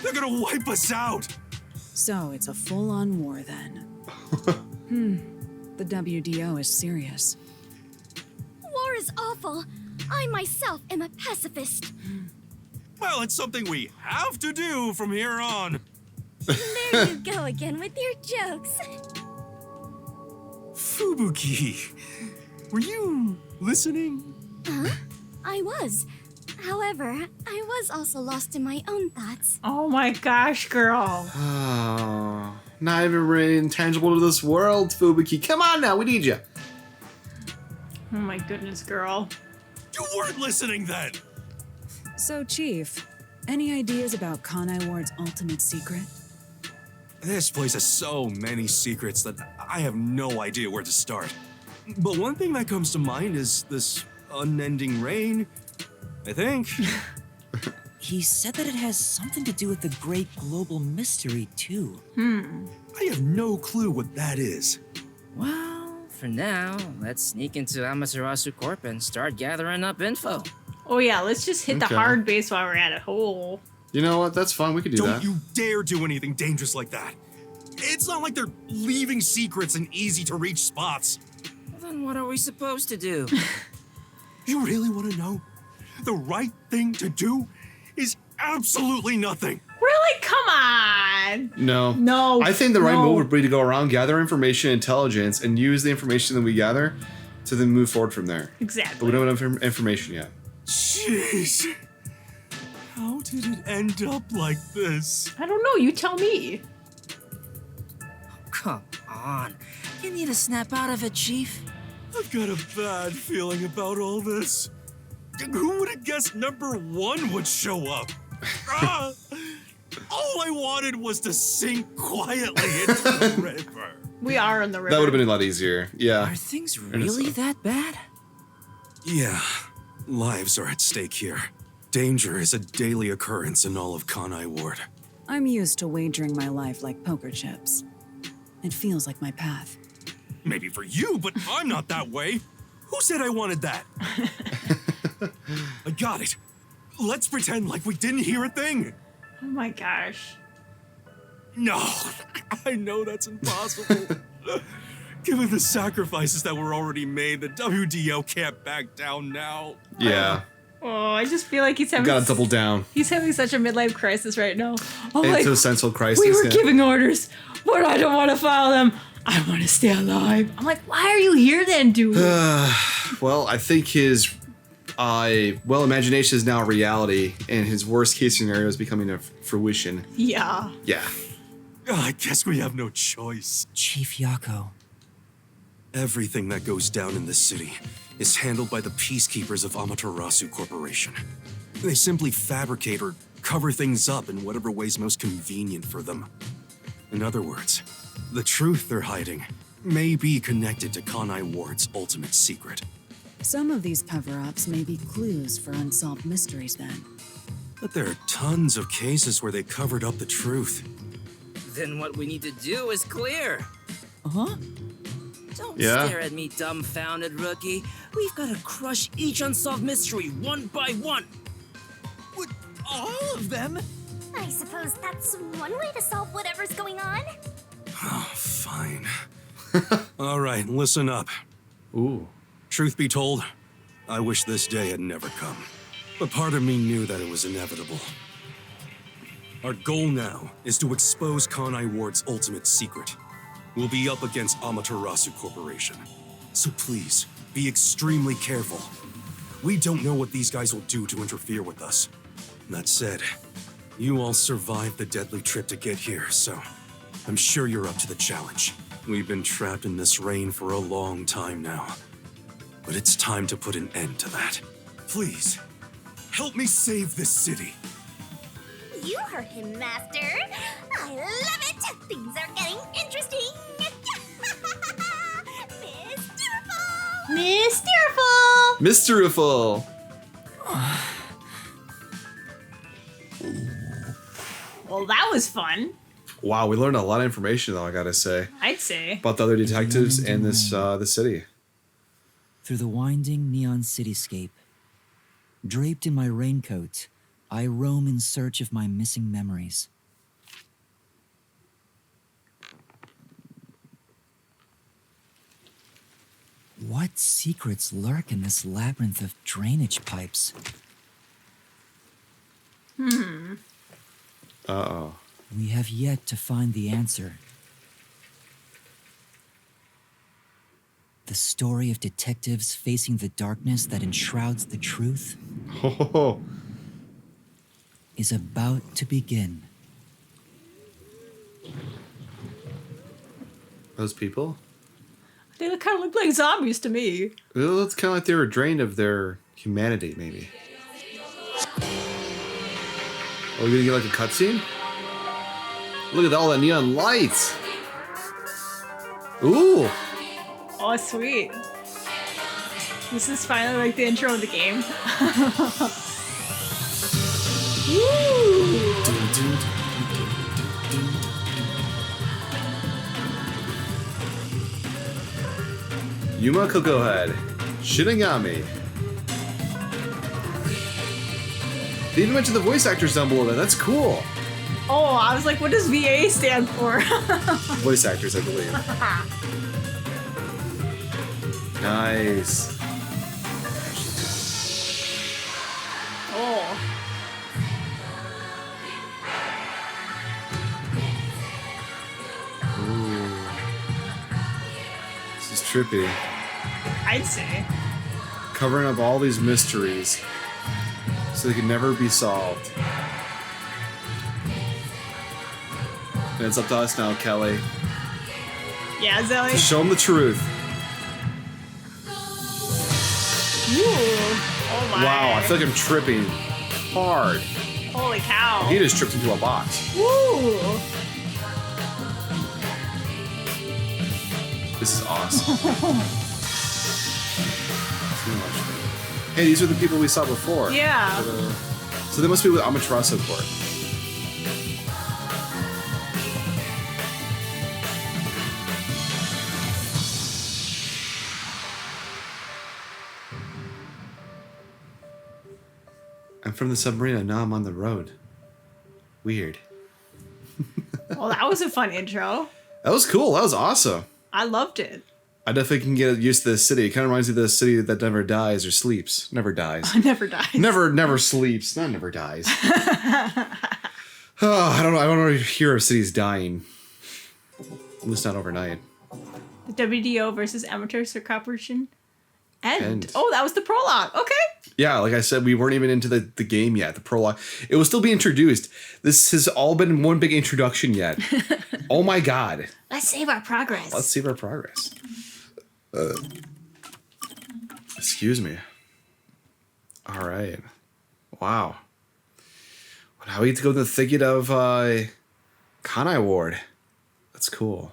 They're gonna wipe us out. So it's a full-on war then. The WDO is serious. War is awful. I myself am a pacifist. Well, it's something we have to do from here on. There you go again with your jokes. Fubuki, were you listening? Huh? I was. However, I was also lost in my own thoughts. Oh my gosh, girl. Oh, not even really intangible to this world, Fubuki. Come on now, we need you. Oh my goodness, girl. You weren't listening then. So, Chief, any ideas about Kanai Ward's ultimate secret? This place has so many secrets that I have no idea where to start. But one thing that comes to mind is this unending rain, I think. He said that it has something to do with the great global mystery, too. I have no clue what that is. Well, for now, let's sneak into Amaterasu Corp and start gathering up info. Oh yeah, let's just hit the Okay. hard base while we're at it. Oh. You know what? That's fine. We can do Don't that. you dare do anything dangerous like that. It's not like they're leaving secrets in easy-to-reach spots. Then what are we supposed to do? You really want to know? The right thing to do is absolutely nothing. Really? Come on. No. No. I think the right no. move would be to go around, gather information, intelligence, and use the information that we gather to then move forward from there. But Exactly. we don't have enough information yet. Jeez. How did it end up like this? I don't know. You tell me. Come on. You need to snap out of it, Chief. I've got a bad feeling about all this. Who would have guessed number 1 would show up? Ah, all I wanted was to sink quietly into the river. We are in the river. That would have been a lot easier. Yeah. Are things really that bad? Yeah, lives are at stake here. Danger is a daily occurrence in all of Kanai Ward. I'm used to wagering my life like poker chips. It feels like my path. Maybe for you, but I'm not that way. Who said I wanted that? I got it. Let's pretend like we didn't hear a thing. Oh my gosh. No, I know that's impossible. Given the sacrifices that were already made, the WDO can't back down now. Yeah. Oh, I just feel like he's having. Gotta double down. He's having such a midlife crisis right now. Oh, like, Existential crisis. we were yeah. giving orders, but I don't want to follow them. I want to stay alive. I'm like, why are you here then, dude? Well, I think his imagination is now reality, and his worst case scenario is becoming a fruition. Yeah. Yeah. I guess we have no choice. Chief Yako. Everything that goes down in this city is handled by the peacekeepers of Amaterasu Corporation. They simply fabricate or cover things up in whatever way's most convenient for them. In other words, the truth they're hiding may be connected to Kanai Ward's ultimate secret. Some of these cover-ups may be clues for unsolved mysteries then. But there are tons of cases where they covered up the truth. Then what we need to do is clear. Huh? Don't Yeah. stare at me, dumbfounded rookie. We've got to crush each unsolved mystery one by one. What, all of them? I suppose that's one way to solve whatever's going on. Oh, fine. All right, listen up. Ooh. Truth be told, I wish this day had never come. But part of me knew that it was inevitable. Our goal now is to expose Kanai Ward's ultimate secret. We'll be up against Amaterasu Corporation. So please, be extremely careful. We don't know what these guys will do to interfere with us. That said, you all survived the deadly trip to get here, so I'm sure you're up to the challenge. We've been trapped in this rain for a long time now. But it's time to put an end to that. Please, help me save this city. You heard him, Master. I love it. Things are getting interesting. Mysterful. Mysterful. Well, that was fun. Wow, we learned a lot of information, though, I gotta say, I'd say. about the other detectives and this the city. Through the winding neon cityscape, draped in my raincoat, I roam in search of my missing memories. What secrets lurk in this labyrinth of drainage pipes? Uh-oh. We have yet to find the answer. The story of detectives facing the darkness that enshrouds the truth Oh. is about to begin. Those people? They kind of look like zombies to me. Well, it's kind of like they were drained of their humanity, maybe. Oh, we're gonna get like a cutscene? Look at all that neon lights! Ooh! Oh, sweet. This is finally like the intro of the game. Woo! Yuma Kokohead. Shinigami. They even mentioned the voice actors down below that. That's cool. Oh, I was like, what does VA stand for? Voice actors, I believe. Nice. Oh. Ooh. This is trippy. I'd say. Covering up all these mysteries so they can never be solved. And it's up to us now, Kelly, Yeah, Zelly. to show them the truth. Ooh. Oh my. Wow, I feel like I'm tripping hard. Holy cow. He just tripped into a box. Woo. This is awesome. Too much. Hey, these are the people we saw before. Yeah. So they must be with Amaterasu Court. I'm from the submarine and now I'm on the road. Weird. Well, that was a fun intro. That was cool. That was awesome. I loved it. I definitely can get used to this city. It kind of reminds me of the city that never dies or sleeps. Never dies. Never dies. Never sleeps. Not never dies. Oh, I don't know. I don't want to hear of cities dying. At least not overnight. The WDO versus Amateur Corporation. End. Oh, that was the prologue. Okay. Yeah, like I said, we weren't even into the game yet, the prologue. It was still being introduced. This has all been one big introduction yet. Oh my god. Let's save our progress. Let's save our progress. Excuse me. All right. Wow. Now we get to go to the thicket of Kanai Ward. That's cool.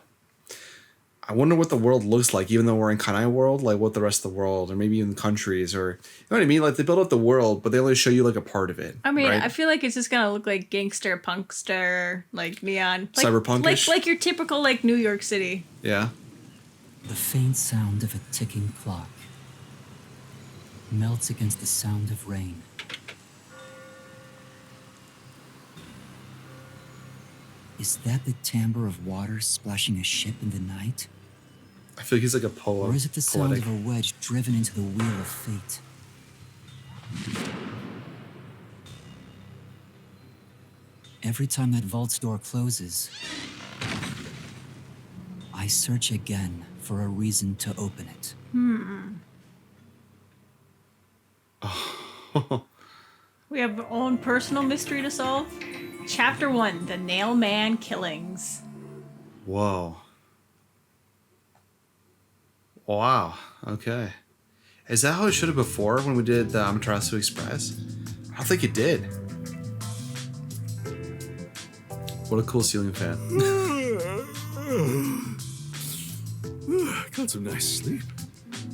I wonder what the world looks like, even though we're in Kanai World, like what the rest of the world, or maybe even countries, or you know what I mean? Like they build up the world, but they only show you like a part of it. I mean, right? I feel like it's just gonna look like gangster, punkster, like neon, like, Cyberpunkish? like your typical like New York City. Yeah. The faint sound of a ticking clock melts against the sound of rain. Is that the timbre of water splashing a ship in the night? I feel like he's like a poet. Or is it the sound of a wedge driven into the wheel of fate? Every time that vault's door closes, I search again for a reason to open it. We have our own personal mystery to solve. Chapter 1, The Nail Man Killings. Whoa. Wow. Okay. Is that how it should have before when we did the Amaterasu Express? I don't think it did. What a cool ceiling fan. Got some nice sleep.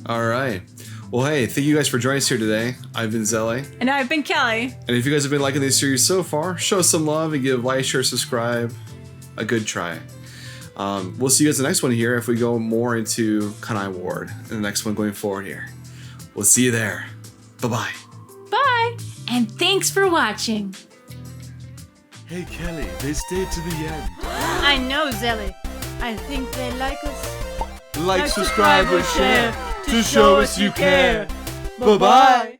All right. Well, hey, thank you guys for joining us here today. I've been Zelly. And I've been Kelly. And if you guys have been liking this series so far, show us some love and give like, share, subscribe a good try. We'll see you guys in the next one here if we go more into Kanai Ward in the next one going forward here. We'll see you there. Bye-bye. Bye. And thanks for watching. Hey, Kelly, they stayed to the end. I know, Zelly. I think they like us. Like, subscribe, or share. to show us you care. Bye-bye.